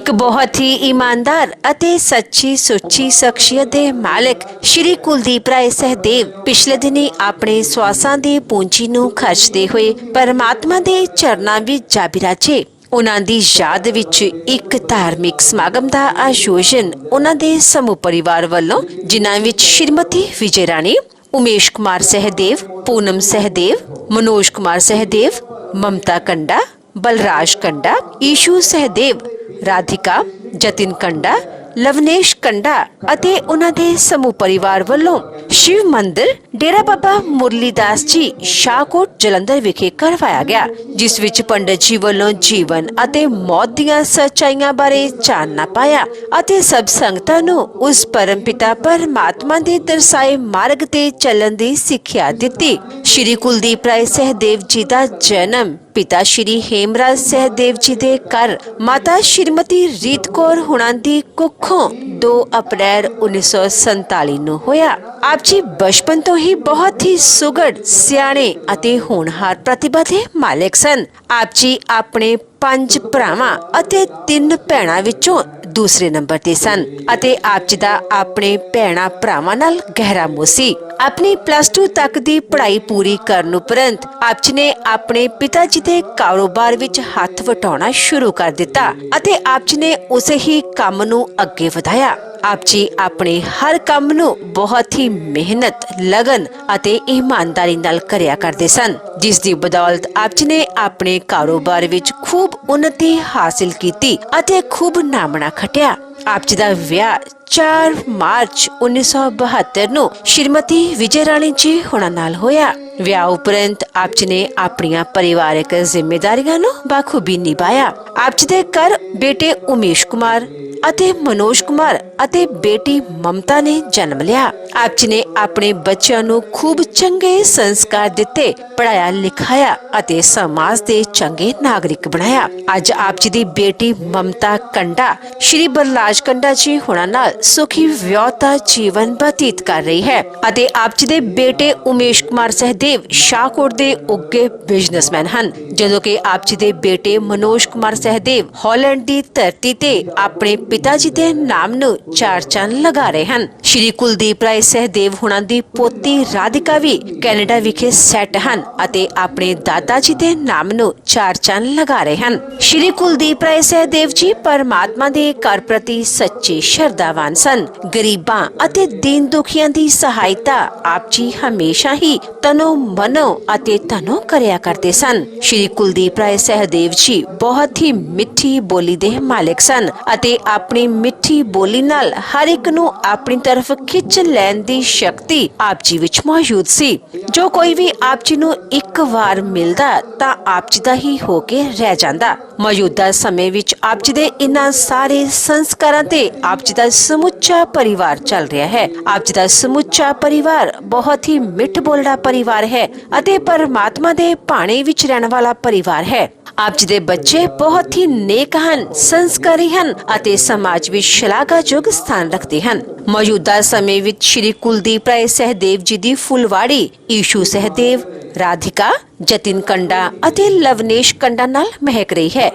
एक बहुत ही ईमानदार ਅਤੇ ਸੱਚੀ ਸੁੱਚੀ ਸ਼ਖਸੀਅਤ ਦੇ ਮਾਲਕ ਸ਼੍ਰੀ ਕੁਲਦੀਪ ਰਾਏ ਸਹਿਦੇਵ ਪਿਛਲੇ ਦਿਨੀ ਆਪਣੇ ਸਵਾਸਾਂ ਦੀ ਪੂੰਜੀ ਨੂੰ ਖਰਚਦੇ ਹੋਏ ਪਰਮਾਤਮਾ ਦੇ ਚਰਨਾਂ ਵਿੱਚ ਜਾ ਬਿਰਾਜੇ। ਉਹਨਾਂ ਦੀ ਯਾਦ ਵਿੱਚ ਇੱਕ ਧਾਰਮਿਕ ਸਮਾਗਮ ਦਾ ਆਯੋਜਨ ਉਹਨਾਂ ਦੇ ਸਮੂਹ ਪਰਿਵਾਰ ਵੱਲੋਂ, ਜਿਨ੍ਹਾਂ ਵਿੱਚ ਸ਼੍ਰੀਮਤੀ ਵਿਜੇ ਰਾਣੀ, उमेश कुमार सहदेव, पूनम सहदेव, मनोज कुमार सहदेव, ममता कंडा, बलराज कंडा, ईशू सहदेव, राधिका, जतिन कंडा, लवनेश कंडा ਅਤੇ ਉਹਨਾਂ ਦੇ ਸਮੂਹ ਪਰਿਵਾਰ ਵੱਲੋਂ शिव मंदिर डेरा बाबा मुरलीदास जी शाहकोट जलंधर विखे करवाया गया, जिस विच पंडित जी ਵੱਲੋਂ जीवन ਅਤੇ मौत ਦੀਆਂ ਸੱਚਾਈਆਂ ਬਾਰੇ ਚਾਨਣਾ ਪਾਇਆ ਅਤੇ ਸਭ ਸੰਗਤਾਂ ਨੂੰ ਉਸ ਪਰਮਪਿਤਾ ਪਰਮਾਤਮਾ ਦੇ ਦਰਸਾਏ ਮਾਰਗ ਤੇ ਚੱਲਣ ਦੀ ਸਿੱਖਿਆ ਦਿੱਤੀ। ਸ਼੍ਰੀ ਕੁਲਦੀਪ ਰਾਏ ਸਹਿਦੇਵ ਜੀ ਦਾ ਜਨਮ पिता श्री हेमराज सहदेव जी दे घर माता श्रीमती रीत कौर हुणां दी कुखों 2 अप्रैल 1947 ਨੂੰ ਹੋਇਆ। ਆਪ ਜੀ ਬਚਪਨ ਤੋਂ ਹੀ ਬਹੁਤ ਹੀ ਸੁਗੜ, ਸਿਆਣੇ ਅਤੇ ਹੋਣਹਾਰ ਪ੍ਰਤਿਭਾ ਦੇ ਮਾਲਕ ਸਨ। ਆਪ ਜੀ ਆਪਣੇ 5 ਭਰਾਵਾਂ ਅਤੇ 3 ਭੈਣਾਂ ਵਿੱਚੋਂ दूसरे नंबर ते सन ਅਤੇ ਆਪ ਜੀ ਦਾ ਆਪਣੇ ਭੈਣਾਂ ਭਰਾਵਾਂ ਨਾਲ ਗਹਿਰਾ ਮੋਹ ਸੀ। ਆਪਣੀ +2 ਤੱਕ ਦੀ ਪੜ੍ਹਾਈ ਪੂਰੀ ਕਰਨ ਉਪਰੰਤ ਆਪ ਜੀ ਨੇ ਆਪਣੇ ਪਿਤਾ ਜੀ ਦੇ ਕਾਰੋਬਾਰ ਵਿੱਚ ਹੱਥ ਵਟਾਉਣਾ ਸ਼ੁਰੂ ਕਰ ਦਿੱਤਾ ਅਤੇ ਆਪ ਜੀ ਨੇ ਉਸੇ ਹੀ ਕੰਮ ਨੂੰ ਅੱਗੇ ਵਧਾਇਆ। ਆਪ ਜੀ ਆਪਣੇ ਹਰ ਕੰਮ ਨੂੰ ਬਹੁਤ ਹੀ ਮਿਹਨਤ, ਲਗਨ ਅਤੇ ਇਮਾਨਦਾਰੀ ਨਾਲ ਕਰਿਆ ਕਰਦੇ ਸਨ, ਜਿਸ ਦੀ ਬਦੌਲਤ ਆਪ ਜੀ ਨੇ ਆਪਣੇ ਕਾਰੋਬਾਰ ਵਿੱਚ ਖੂਬ ਉન્નਤੀ ਹਾਸਿਲ ਕੀਤੀ ਅਤੇ ਖੂਬ ਨਾਮਣਾ ਖਟਿਆ। ਆਪ ਜੀ ਦਾ ਵਿਆਹ 4 ਮਾਰਚ 1972 ਨੂੰ ਸ਼੍ਰੀਮਤੀ ਵਿਜੇ ਰਾਣੀ ਜੀ ਹੁਣਾਂ ਨਾਲ ਹੋਇਆ। ਵਿਆਹ ਉਪਰੰਤ ਆਪ ਜੀ ਨੇ ਆਪਣੀਆਂ ਪਰਿਵਾਰਕ ਜ਼ਿੰਮੇਵਾਰੀਆਂ ਨੂੰ ਬਾਖੂਬੀ ਨਿਭਾਇਆ। ਆਪ ਜੀ ਦੇ ਘਰ ਬੇਟੇ ਉਮੇਸ਼ ਕੁਮਾਰ ਅਤੇ ਮਨੋਜ ਕੁਮਾਰ ਅਤੇ ਬੇਟੀ ਮਮਤਾ ਨੇ ਜਨਮ ਲਿਆ। ਆਪ ਜੀ ਨੇ ਆਪਣੇ ਬੱਚਿਆਂ ਨੂੰ ਖੂਬ ਚੰਗੇ ਸੰਸਕਾਰ ਦਿੱਤੇ, ਪੜਾਇਆ ਲਿਖਾਇਆ ਅਤੇ ਸਮਾਜ ਦੇ ਚੰਗੇ ਨਾਗਰਿਕ ਬਣਾਇਆ। ਅੱਜ ਆਪ ਜੀ ਦੀ ਬੇਟੀ ਮਮਤਾ ਕੰਡਾ ਸ਼੍ਰੀ ਬਲਰਾਜ ਕੰਡਾ ਜੀ ਹੁਣਾਂ ਨਾਲ ਸੁਖੀ ਵਿਆਹਤਾ ਜੀਵਨ ਬਤੀਤ ਕਰ ਰਹੀ ਹੈ ਅਤੇ ਆਪ ਜੀ ਦੇ ਬੇਟੇ ਉਮੇਸ਼ ਕੁਮਾਰ ਸਹਿਦੇਵ ਸ਼ਾਹਕੋਟ ਦੇ ਉੱਗੇ ਬਿਜ਼ਨਸਮੈਨ ਹਨ, ਜਦੋਂ ਕਿ ਆਪ ਜੀ ਦੇ ਬੇਟੇ ਮਨੋਜ ਕੁਮਾਰ ਸਹਿਦੇਵ ਹਾਲੈਂਡ ਦੀ ਧਰਤੀ ਤੇ ਆਪਣੇ ਪਿਤਾ ਜੀ ਦੇ ਨਾਮ ਨੂੰ 4 ਚੰਨ ਲਗਾ ਰਹੇ ਹਨ। ਸ਼੍ਰੀ ਕੁਲਦੀਪ ਰਾਏ ਸਹਿਦੇਵ ਹੁਣਾਂ ਦੀ ਪੋਤੀ ਰਾਧਿਕਾ ਵੀ ਕੈਨੇਡਾ ਵਿਖੇ ਸੈੱਟ ਹਨ ਅਤੇ ਆਪਣੇ ਦਾਦਾ ਜੀ ਦੇ ਨਾਮ ਨੂੰ 4 ਚੰਨ ਲਗਾ ਰਹੇ ਹਨ। ਸ਼੍ਰੀ ਕੁਲਦੀਪ ਰਾਏ ਸਹਿਦੇਵ ਜੀ ਪਰਮਾਤਮਾ ਦੇ ਘਰ ਪ੍ਰਤੀ ਸੱਚੇ ਸ਼ਰਧਾਵਾਨ ਸਨ। ਗਰੀਬਾਂ ਅਤੇ ਦੀਨ ਦੁਖੀਆਂ ਦੀ ਸਹਾਇਤਾ ਆਪ ਜੀ ਹਮੇਸ਼ਾ ਹੀ ਤਨੋ ਮਨੋ ਅਤੇ ਤਨੋ ਕਰਿਆ ਕਰਦੇ ਸਨ। ਸ਼੍ਰੀ ਕੁਲਦੀਪ ਰਾਏ ਸਹਿਦੇਵ ਜੀ ਬਹੁਤ ਹੀ ਮਿੱਠੀ ਬੋਲੀ ਦੇ ਮਾਲਕ ਸਨ ਅਤੇ ਆਪਣੀ ਮਿੱਠੀ ਬੋਲੀ ਨਾਲ ਹਰ ਇੱਕ ਨੂੰ ਆਪਣੀ ਤਰਫ ਖਿੱਚ ਲੈਣ ਦੀ ਸ਼ਕਤੀ ਆਪ ਜੀ ਵਿੱਚ ਮੌਜੂਦ ਸੀ। ਜੋ ਕੋਈ ਵੀ ਆਪ ਜੀ ਨੂੰ ਇੱਕ ਵਾਰ ਮਿਲਦਾ ਤਾਂ ਆਪ ਜੀ ਦਾ ਹੀ ਹੋ ਕੇ ਰਹਿ ਜਾਂਦਾ। ਮੌਜੂਦਾ ਸਮੇਂ ਵਿੱਚ ਆਪ ਜੀ ਦੇ ਇਨ੍ਹਾਂ ਸਾਰੇ ਸੰਸਕਾਰਾਂ ਤੇ ਆਪ ਜੀ ਦਾ ਸਮੁੱਚਾ ਪਰਿਵਾਰ ਚੱਲ ਰਿਹਾ ਹੈ। ਆਪ ਜੀ ਦਾ ਸਮੁੱਚਾ ਪਰਿਵਾਰ ਬਹੁਤ ਹੀ ਮਿੱਠ ਬੋਲੜਾ ਪਰਿਵਾਰ ਹੈ ਅਤੇ ਪਰਮਾਤਮਾ ਦੇ ਭਾਣੇ ਵਿੱਚ ਰਹਿਣ ਵਾਲਾ ਪਰਿਵਾਰ ਹੈ। ਆਪ ਜੀ ਦੇ ਬੱਚੇ ਬਹੁਤ ਹੀ ਨੇਕ ਹਨ, ਸੰਸਕਾਰੀ ਹਨ ਅਤੇ ਸਮਾਜ ਵਿੱਚ ਸ਼ਲਾਘਾਯੋਗ ਸਥਾਨ ਰੱਖਦੇ ਹਨ। ਮੌਜੂਦਾ ਸਮੇਂ ਵਿੱਚ ਸ਼੍ਰੀ ਕੁਲਦੀਪ ਰਾਏ ਸਹਿਦੇਵ ਜੀ ਦੀ ਫੁਲਵਾੜੀ ਈਸ਼ੂ ਸਹਿਦੇਵ, ਰਾਧਿਕਾ, ਜਤਿਨ ਕੰਡਾ ਅਤੇ ਲਵਨੇਸ਼ ਕੰਡਾ ਨਾਲ ਮਹਿਕ ਰਹੀ ਹੈ।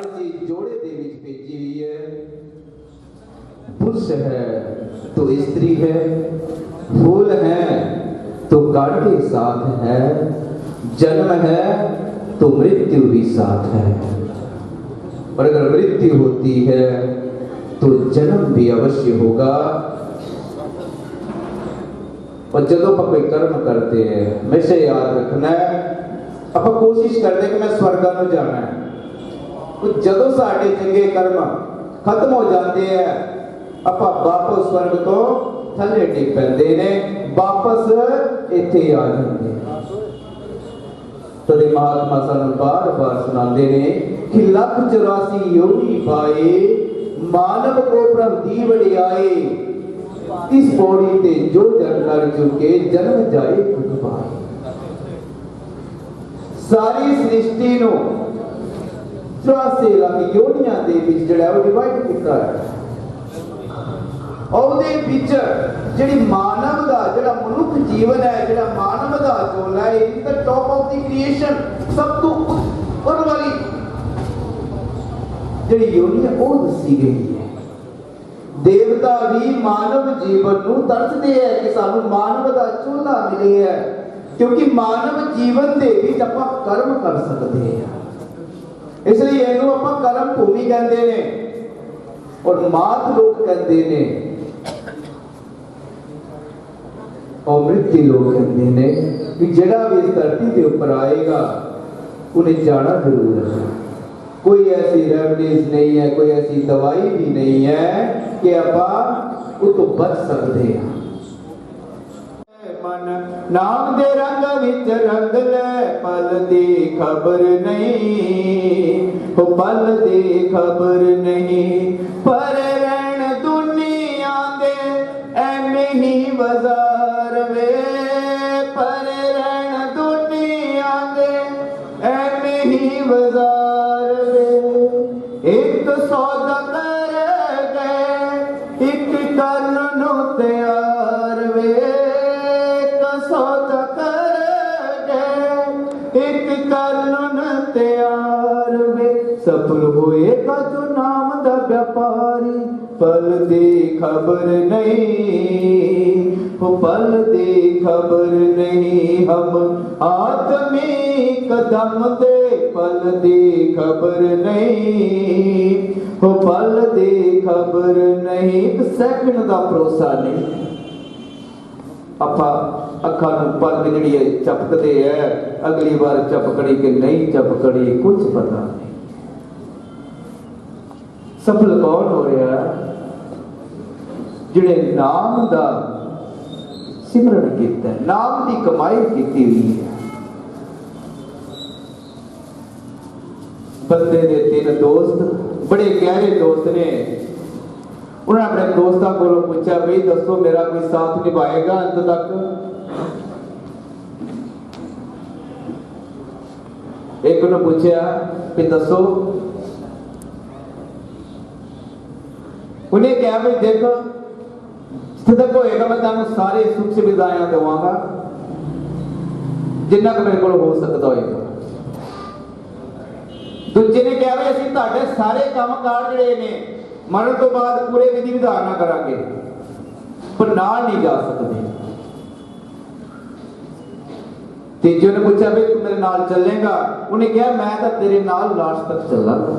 पुरुष है तो स्त्री है, फूल है तो कांट के साथ है, जन्म है तो मृत्यु भी साथ है, और अगर मृत्यु होती है तो जन्म भी अवश्य होगा। और जब आप कोई कर्म करते हैं हमेशा याद रखना है, आप कोशिश करते कि मैं स्वर्ग में जाना है, तो जदों साडे चंगे कर्म खत्म हो जाते हैं ਆਪਾਂ ਵਾਪਸ स्वर्ग तो थले डिग पैंदे ने, वापस इत्थे आ जांदे। तदे महात्मा सानू बार-बार सुनाते ने कि 184 योनि पाए मानव को प्रभु वडियाए, इस पौड़ी ते जो जन कर चुके जन्म जाए खुद पाए। सारी सृष्टि नो 84 लाख योनियां दे विच जिहड़ा वो डिवाइड कीता है। ਉਹਦੇ ਵਿੱਚ ਜਿਹੜੀ ਮਾਨਵ ਦਾ ਜਿਹੜਾ ਮਨੁੱਖ ਜੀਵਨ ਹੈ, ਜਿਹੜਾ ਮਾਨਵ ਦਾ ਝੋਲਾ ਹੈ, it the top of the creation, ਸਭ ਤੋਂ ਉੱਪਰ ਵਾਲੀ ਜਿਹੜੀ ਯੋਨੀ ਹੈ ਉਹ ਦੱਸੀ ਗਈ ਹੈ। ਦੇਵਤਾ ਵੀ ਮਾਨਵ ਜੀਵਨ ਨੂੰ ਤਰਸਦੇ ਹੈ ਕਿ ਸਾਨੂੰ ਮਾਨਵ ਦਾ ਚੋਲਾ ਮਿਲੇ ਹੈ, ਕਿਉਂਕਿ ਮਾਨਵ ਜੀਵਨ ਦੇ ਵਿੱਚ ਆਪਾਂ ਕਰਮ ਕਰ ਸਕਦੇ ਹਾਂ। ਇਸ ਲਈ ਇਹਨੂੰ ਆਪਾਂ ਕਰਮ ਭੂਮੀ ਕਹਿੰਦੇ ਨੇ ਔਰ ਮਾਤ ਲੋਕ ਕਹਿੰਦੇ ਨੇ, अमृति लोग कहते हैं कि जड़ा भी इस धरती के ऊपर आएगा उन्हें जाना जरूर है। कोई ऐसी रेमडीज नहीं है, कोई ऐसी दवाई भी नहीं है कि आप वो तो बच सकते हैं। मन नाम दे रंग विच रंग ले, पल दी खबर नहीं, हो पल दी खबर नहीं, पर रहन दुनिया दे एवें ही बाजार वे, पर रहन दुनिया दे एवें ही बाजार वे। एक सौदा कर गए एक करन नू तैयार वे, सौदा कर गए एक करन तैयार वे। सफल होएगा जो नाम दा व्यापारी, पल दी खबर नहीं, हो पल दी खबर नहीं। हम आदमी कदम दे पल दी खबर नहीं, हो पल दी खबर नहीं। एक सेकंड का भरोसा नहीं। ਆਪਾਂ ਅੱਖਾਂ ਨੂੰ ਪਰਦ ਜਿਹੜੀ ਹੈ ਝਪਕਦੇ ਹੈ, ਅਗਲੀ ਵਾਰ ਝਪਕੜੀ ਕਿ ਨਹੀਂ ਝਪਕੜੀ ਕੁਝ ਪਤਾ ਨਹੀਂ। ਸਫਲ ਕੌਣ ਹੋ ਰਿਹਾ? ਜਿਹੜੇ ਨਾਮ ਦਾ ਸਿਮਰਨ ਕੀਤਾ, ਨਾਮ ਦੀ ਕਮਾਈ ਕੀਤੀ ਹੋਈ ਹੈ। ਬੰਦੇ ਦੇ ਤਿੰਨ ਦੋਸਤ ਬੜੇ ਗਹਿਰੇ ਦੋਸਤ ਨੇ। उन्होंने अपने दोस्तों को पूछा, भाई दसो मेरा कोई साथ निभाएगा अंत तक? एक ने पूछा कि दसो, उन्हें क्या भाई देखो जिथे तक होएगा मैं तेन सारे सुख सुविधाएं देवांगा जिन्ना को मेरे को हो सकता होएगा। दूजे ने कहा भाई असं तुहाडे सारे काम कार जिहड़े ने मरण तो बाद पूरे विधि विधान ना करांगे, पर नाल नहीं जा सकते। तीजे ने पूछा भाई तू मेरे नाल चलेगा? उन्हें कहा मैं तो तेरे नाल लाश तक चलांगा।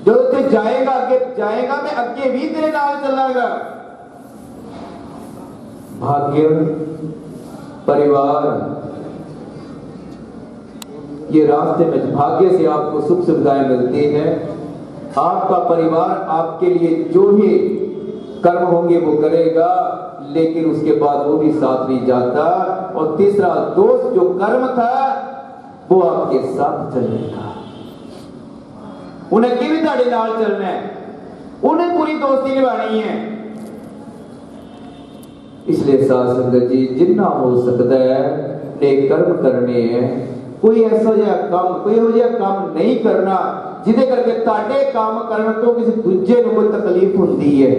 जो तू जाएगा आगे जाएगा, मैं अगे भी तेरे नाल चलांगा। भाग्य, परिवार, ये रास्ते में भाग्य से आपको सुख सुविधाएं मिलती हैं। आपका परिवार आपके लिए जो भी कर्म होंगे वो करेगा, लेकिन उसके बाद वो भी साथ नहीं जाता। और तीसरा दोस्त जो कर्म था वो आपके साथ चलेगा। उन्हें किसी ताड़े नाल चलना है, उन्हें पूरी दोस्ती निभानी है। इसलिए साथ संगत जी जितना हो सकता है नेक कर्म करने हैं। कोई ऐसा जिहा काम, कोई हो जिहा काम नहीं करना जिदे करके ताड़े काम करने तो किसी दूजे को कोई तकलीफ होती है।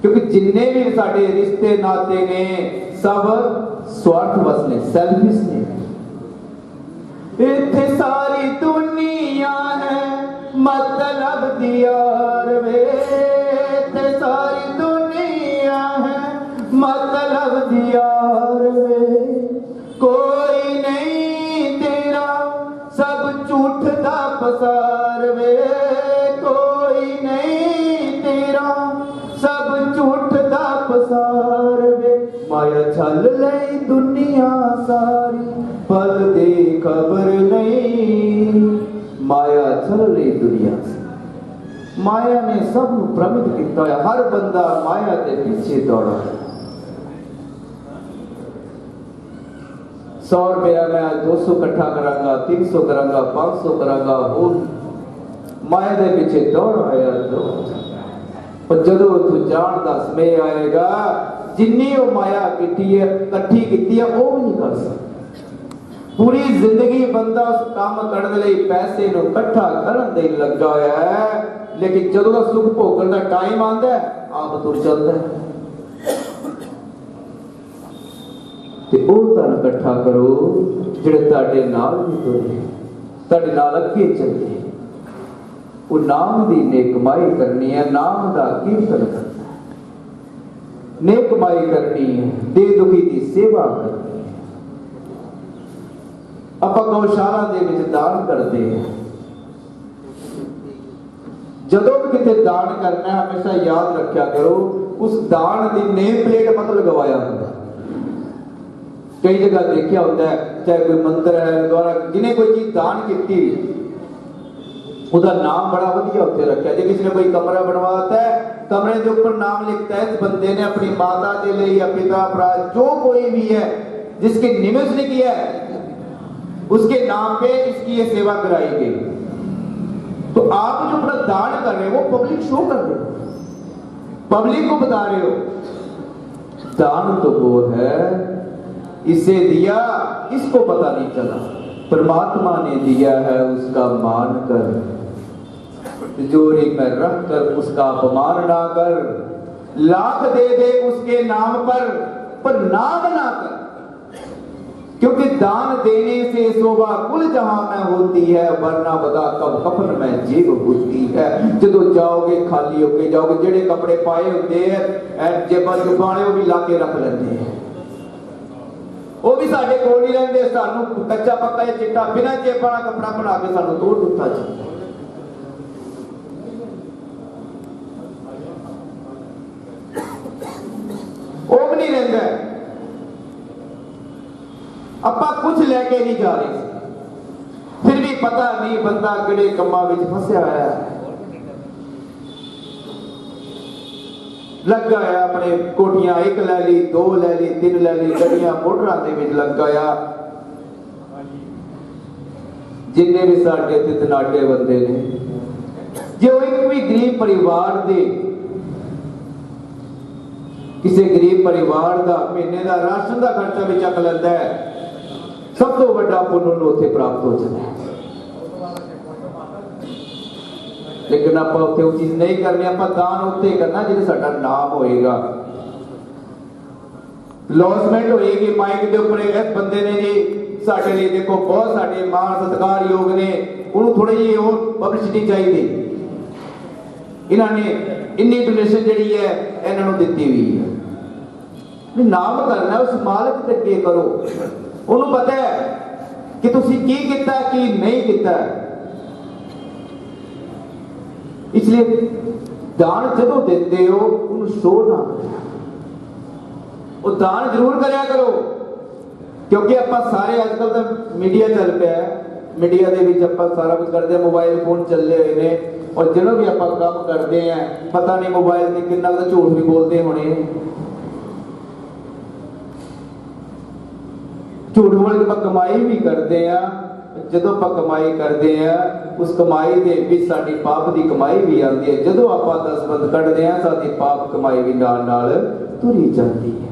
क्योंकि जिन्ने भी साडे रिश्ते नाते ने सब स्वार्थवश ने, सेल्फिश ने। इत्थे सारी दुनिया है मतलब दी यार वे, इत्थे सारी दुनिया है मतलब दी यार वे। कोई नहीं तेरा सब झूठ दा पसार वे, कोई नहीं तेरा सब झूठ दा पसार वे। माया छल लई दुनिया सारी, पल दी खबर नहीं। माया छल लई दुनिया से, माया ने सब भ्रमित किया है। हर बंदा माया के पीछे दौड़ा है। 100 रुपया मैं 200 इकट्ठा करांगा, 300 करांगा, 500 करांगा, हो माया के पीछे दौड़ आया। पर जदों तू जान दा समय आएगा, जिन्नी वो माया इकट्ठी की है वो भी नहीं कर सकता। पूरी जिंदगी बंदा उस काम करने लई पैसे नूं इकट्ठा करन दे लगा होया है, लेकिन जदों दा सुख भोगण दा टाइम आंदा है आप तुर चलदा है। ते ओ धन इकट्ठा करो ਜਿਹੜੇ ਤੁਹਾਡੇ ਨਾਲ ਵੀ ਤੁਰੇ, ਤੁਹਾਡੇ ਨਾਲ ਅੱਗੇ ਚੱਲੇ। ਉਹ ਨਾਮ ਦੀ ਨੇਕ ਕਮਾਈ ਕਰਨੀ ਹੈ, ਨਾਮ ਦਾ ਕੀਰਤਨ ਕਰਨਾ ਹੈ, ਨੇਕ ਕਮਾਈ ਕਰਨੀ ਹੈ, ਦੇ ਦੁਖੀ ਦੀ ਸੇਵਾ ਕਰਨੀ ਹੈ। ਆਪਾਂ ਗਊਸ਼ਾਲਾ ਦੇ ਵਿੱਚ ਦਾਨ ਕਰਦੇ ਹਾਂ। ਜਦੋਂ ਵੀ ਕਿਤੇ ਦਾਨ ਕਰਨਾ ਹਮੇਸ਼ਾ ਯਾਦ ਰੱਖਿਆ ਕਰੋ ਉਸ ਦਾਨ ਦੀ ਨੇਮ ਪਲੇਟ ਮਤ ਲਗਵਾਇਆ ਹੁੰਦਾ। ਕਈ ਜਗ੍ਹਾ ਦੇਖਿਆ ਹੁੰਦਾ ਹੈ, ਚਾਹੇ ਕੋਈ ਮੰਦਰ ਹੈ, ਗੁਰਦੁਆਰਾ, ਜਿਹਨੇ ਕੋਈ ਚੀਜ਼ ਦਾਨ ਕੀਤੀ ਉਹਦਾ ਨਾਮ ਬੜਾ ਵਧੀਆ ਉੱਤੇ ਰੱਖਿਆ। ਜੇ ਕਿਸੇ ਨੇ ਕੋਈ ਕਮਰਾ ਬਣਵਾਤਾ ਹੈ, कमरे के ऊपर नाम लिखता है, इस बंदे ने अपनी माता के लिए या पिता भरा जो कोई भी है जिसके निमित्त ने किया है उसके नाम पे इसकी ये सेवा कराई गई। तो आप जो अपना दान कर रहे हो वो पब्लिक शो कर रहे हो, पब्लिक को बता रहे हो। दान तो वो है इसे दिया, इसको पता नहीं चला, परमात्मा ने दिया है उसका मान कर, तिजोरी में रख कर उसका अपमान ना कर, लाख दे दे उसके नाम पर नाम ना कर, क्योंकि दान देने से शोभा कुल जहां में होती है, वरना बता कब कफन में जेब होती है। जो जाओगे खाली होके जाओगे, जेड़े कपड़े पाए होते हैं जेबा जुबाने वो भी लाके रख लेते हैं, वो भी साडे कोल नहीं रहंदे। सानू कच्चा पक्का या चिट्टा बिना जेबा वाला कपड़ा बना के सानू तोड़ दिता जाता। वो भी नहीं रहता, अपा कुछ लेके नहीं जा रहे, फिर भी पता नहीं बंदा किहड़े कम्मां विच फसिया होया लगा है। अपने कोठियां एक लै ली, दो लै ली, तीन लै ली, गड्डियां मोटरां दे विच लगा है। जिन्ने भी साडे इत्थे तनाटे बंदे ने, जो एक भी गरीब परिवार दे किसी गरीब परिवार का महीने का राशन का खर्चा भी चक लेंदा है, सब तो बड़ा पुण्य उन्हें उत्थे प्राप्त हो जाता है। लेकिन आप उत्थे वो चीज नहीं करनी, आप दान उत्थे करना जिसे साडा नाम होएगा, लॉसमेंट होएगी। माइक के ऊपर इस बंदे ने जी साडे लिए देखो बहुत साडे मान सत्कार योग ने, उन्होंने थोड़ी जी और पब्लिसिटी चाहिए, इन्होंने इन्नी डोनेशन जी है इन्होंने दी हुई है। नाम करना उस मालिक ते के करो, उन्होंने पता है कि तुसी की कीता की नहीं कीता। इसलिए दान जदों देते हो उन्हें शो ना करो, वो दान जरूर करया करो, क्योंकि आप सारे आजकल तो मीडिया चल पाया है, मीडिया के विच आपां सारा कुछ करते हैं, मोबाइल फोन चले हुए ने, और जो भी आप काम करते हैं पता नहीं मोबाइल में कितना तो झूठ भी बोलते होने, झूठ बोल के कमाई भी करते हैं। जो आप कमाई करते हैं उस कमाई के विच साडी पाप की कमाई भी आती है, जो आप 10 बंद कटते हैं साडी पाप कमाई भी नाल तुरी जाती है।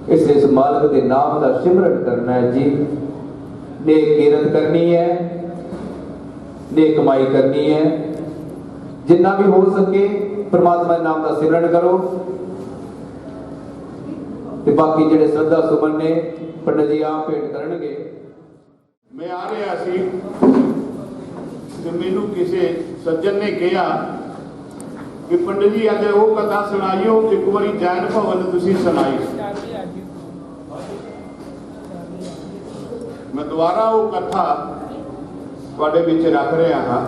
इसलिए इस मालिक के नाम का सिमरन करना है जी, नेक किरत करनी है, नेक कमाई करनी है, जितना भी हो सके परमात्मा के नाम का सिमरन करो। ते बाकी जिहड़े श्रद्धा सुमन ने पंडित जी आप भेंट करनगे। मैं आ रहा सी ते मैनू किसी सज्जन ने कहा कि पंडित जी अज वो कथा सुनाइयो, एक बारी जैन भवन तुसीं सुनाई। मैं दोबारा वो कथा तुहाडे विच रख रहा हाँ।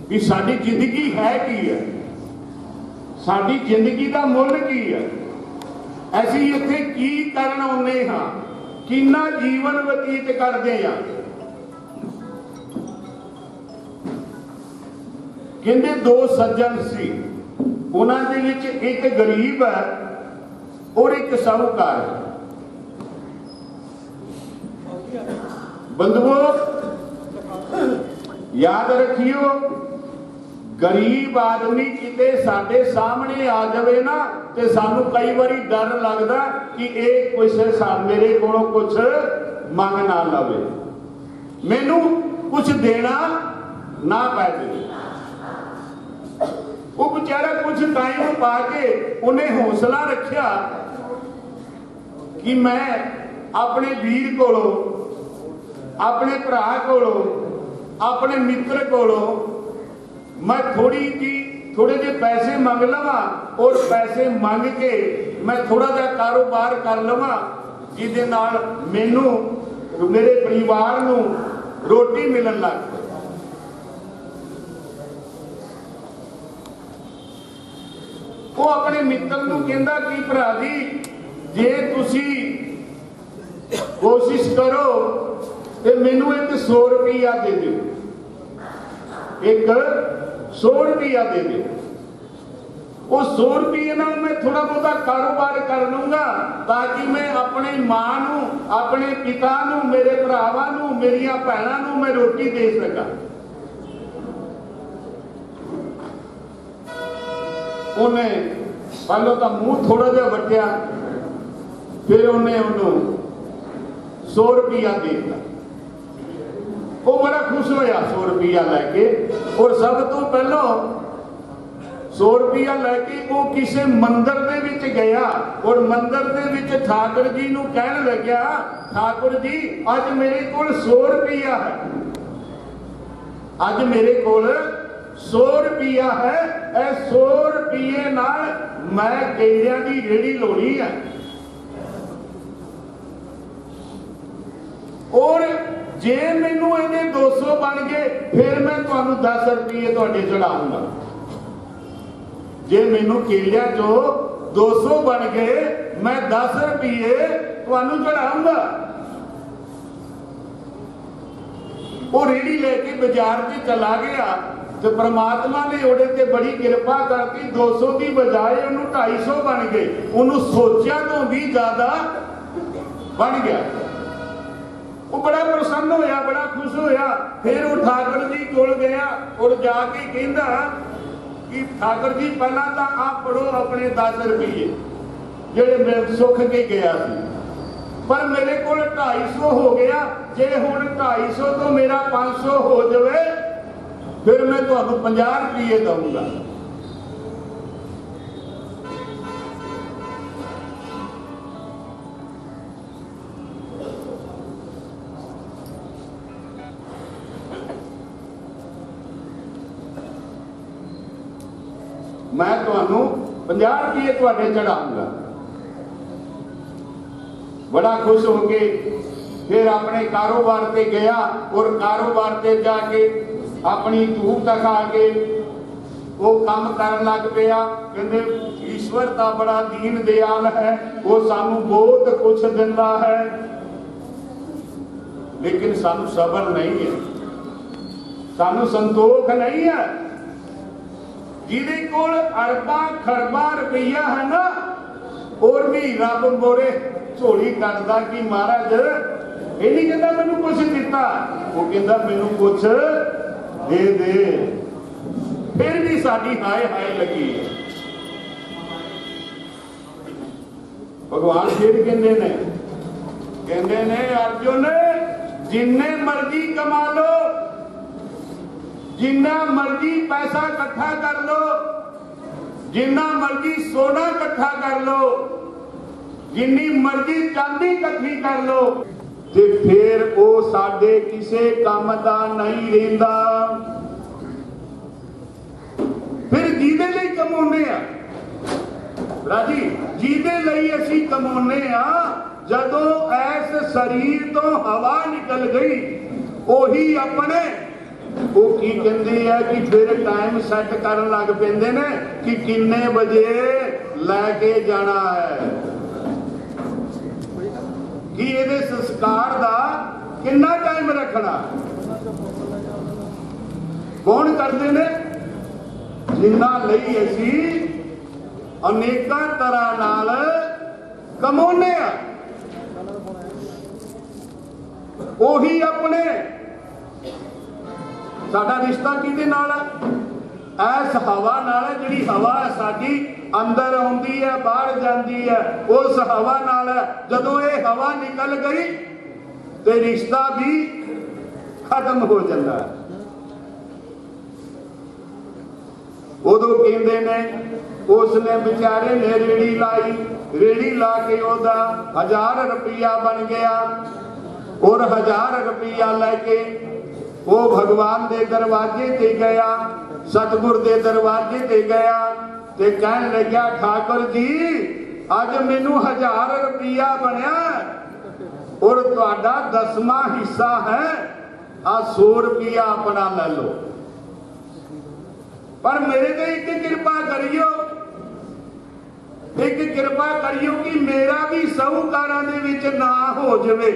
कि साडी जिंदगी है की है, साडी जिंदगी का मुल की है, असीं इत्थे की करन आउंदे हां, किन्ना जीवन बतीत करदे हां। कहंदे दो सज्जन सी, उन्हां दे विच एक गरीब है और एक साहूकार है। बंधुओं याद रखियो, गरीब आदमी किते साडे सामने आ जाए ना तो सानू कई बारी डर लगता कि एक कुछ मेरे को कुछ मंग ना लवे, मैनू कुछ देना ना पै दे। वो बेचारा कुछ टाइम पा के उन्हें हौसला रखा कि मैं अपने वीर कोलों, अपने भरा कोलों, अपने मित्र कोलों मैं थोड़े जे पैसे मंग लवां और पैसे मंग के मैं थोड़ा जा कारोबार कर लवां जिहदे नाल मैनू मेरे परिवार नूं रोटी मिलन लग पई। वो अपने मित्र नूं कहंदा कि भरा जी जे तुसी कोशिश करो तो मैनू एक 100 रुपया दे दो, एक 100 रुपया दे दो। वो 100 रुपये नाल मैं थोड़ा बहुता कारोबार कर लूंगा ताकि मैं अपनी मां नूं, अपने पिता नूं, मेरे भरावां नूं, मेरिया भैणां नूं मैं रोटी दे सका। उन्हें पहलों तो मुंह थोड़ा जिहा वटिया, फिर उन्हें उन्होंने 100 रुपया दे दिया। वो बड़ा खुश होया 100 रुपया लैके, और सब तो पहलों 100 रुपया लैके वो किसी मंदिर दे विच गया और मंदिर दे विच ठाकुर जी नूं कहन लग्या, ठाकुर जी अज मेरे कोल 100 रुपया है, अज मेरे कोल 100 रुपया है, 100 रुपये नाल मैं केलियां दी रेहड़ी लाउणी है। और जे मैनू इहदे 200 बन गए फिर मैं तुहानू 10 रुपये तुहाडे चढ़ाऊंगा। जे मैनू केलियां चो 200 बन गए मैं 10 रुपये तुहानू चढ़ाऊंगा। वो रेहड़ी लेके बाजार से चला गया तो परमात्मा ने ओहदे ते बड़ी कृपा करती, 200 की बजाय उन्होंने 250 बन गए, उन्होंने सोचा तो भी ज्यादा बन गया। वो बड़ा प्रसन्न होया, बड़ा खुश होया। फिर वो ठाकुर जी कोल गया और जाके कहंदा कि ठाकुर जी पहला तो आप पढ़ो अपने 10 रुपये जेड़े मैं सुख के गया सी, पर मेरे को 250 हो गया, जे हुण 250 तो मेरा 500 हो जाए फिर मैं तुहानू 50 रुपये दूंगा। मैं तुहानू 50 रुपये तुहाडे चढ़ाऊंगा। बड़ा खुश हो के फिर अपने कारोबार पे गया और कारोबार पे जाके अपनी धूप दिखा के वो काम करन लग पिया। कहते ईश्वर का बड़ा दीन दयाल है, वो सानू बहुत कुछ दिंदा है, लेकिन सानू सबर नहीं है, सानू संतोख नहीं है। जिहदे कोल अरबां खरबां रुपया है ना, और भी रब मोरे झोली कटदा कि महाराज ये नहीं कहता मैनू कुछ दिता, वो कहता मैनू कुछ दे दे। फिर भी साडी हाय हाय लगी। भगवान फिर कहंदे ने अर्जुन जिन्ने मर्जी कमा लो, जिन्ना मर्जी पैसा इकट्ठा कर लो, जिन्ना मर्जी सोना इकट्ठा कर लो, जिन्नी मर्जी चांदी इकट्ठी कर लो, ते फिर वो साडे किसे काम दा नहीं रहिंदा। फिर जिहदे लई कमाउने आ राजी, जिहदे लई असीं कमाउने आ, जदों ऐस शरीर तो हवा निकल गई ओही अपने वो की कहते हैं कि फिर टाइम सैट कर लग पेंदे ने कि किन्ने बजे लैके जाना है, कि ये संस्कार दा किन्ना टाइम रखना। कौन करते ने? जिन्ना लई असी अनेकां तरह नाल कमाउने आ, ओही अपने। साडा रिश्ता किहदे नाल है? ऐस हवा नाल है, जिहड़ी हवा साडी अंदर आउंदी है बाहर जांदी है, उस हवा नाल है। जदों ये हवा निकल गई तो रिश्ता भी खत्म हो जाता है। ਉਦੋਂ ਕਹਿੰਦੇ ਨੇ ਉਸਨੇ ਵਿਚਾਰੇ ਨੇ ਰੇੜੀ ਲਾਈ, ਰੇੜੀ ਲਾ ਕੇ ਉਹਦਾ 1000 ਰੁਪਈਆ ਬਣ ਗਿਆ। ਔਰ 1000 ਰੁਪਈਆ ਲੈ ਕੇ ਉਹ ਭਗਵਾਨ ਦੇ ਦਰਵਾਜ਼ੇ ਤੇ ਗਿਆ, ਸਤਿਗੁਰ ਦੇ ਦਰਵਾਜ਼ੇ ਤੇ ਗਿਆ ਤੇ ਕਹਿਣ ਲੱਗਿਆ, ਠਾਕੁਰ ਜੀ ਅੱਜ ਮੈਨੂੰ 1000 ਰੁਪਈਆ ਬਣਿਆ ਔਰ ਤੁਹਾਡਾ 10ਵਾਂ ਹਿੱਸਾ ਹੈ, ਆ 100 ਰੁਪਈਆ ਆਪਣਾ ਲੈ ਲਓ, ਪਰ ਮੇਰੇ ਤੇ ਇੱਕ ਕਿਰਪਾ ਕਰਿਓ, ਇੱਕ ਕਿਰਪਾ ਕਰਿਓ ਕਿ ਮੇਰਾ ਵੀ ਸਾਹੂਕਾਰਾਂ ਦੇ ਵਿੱਚ ਨਾ ਹੋ ਜਾਵੇ,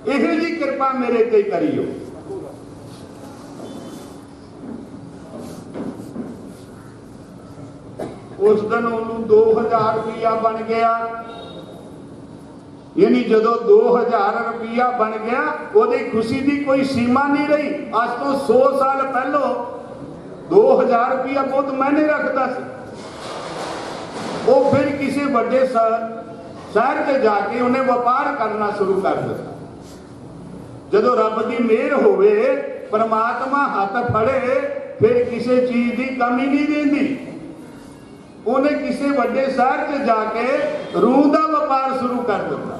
ਇਹੋ ਜੀ ਕਿਰਪਾ ਮੇਰੇ ਤੇ ਕਰਿਓ। ਉਸ ਦਿਨ ਉਹਨੂੰ 2000 ਰੁਪਈਆ ਬਣ ਗਿਆ। ਯਾਨੀ ਜਦੋਂ 2000 ਰੁਪਈਆ ਬਣ ਗਿਆ ਉਹਦੀ ਖੁਸ਼ੀ ਦੀ ਕੋਈ ਸੀਮਾ ਨਹੀਂ ਰਹੀ। ਅੱਜ ਤੋਂ 100 ਸਾਲ ਪਹਿਲਾਂ 2000 ਰੁਪਈਆ ਬਹੁਤ ਮਾਇਨੇ ਰੱਖਦਾ ਸੀ। ਉਹ ਫਿਰ ਕਿਸੇ ਵੱਡੇ ਸ਼ਹਿਰ ਤੇ ਜਾ ਕੇ ਉਹਨੇ ਵਪਾਰ ਕਰਨਾ ਸ਼ੁਰੂ ਕਰ ਦਿੱਤਾ। ਜਦੋਂ ਰੱਬ ਦੀ ਮਿਹਰ ਹੋਵੇ, ਪਰਮਾਤਮਾ ਹੱਥ ਫੜੇ, ਫਿਰ ਕਿਸੇ ਚੀਜ਼ ਦੀ ਕਮੀ ਨਹੀਂ ਰਹਿੰਦੀ। ਉਹਨੇ ਕਿਸੇ ਵੱਡੇ ਸ਼ਹਿਰ 'ਚ ਜਾ ਕੇ ਰੂਹ ਦਾ ਵਪਾਰ ਸ਼ੁਰੂ ਕਰ ਦਿੱਤਾ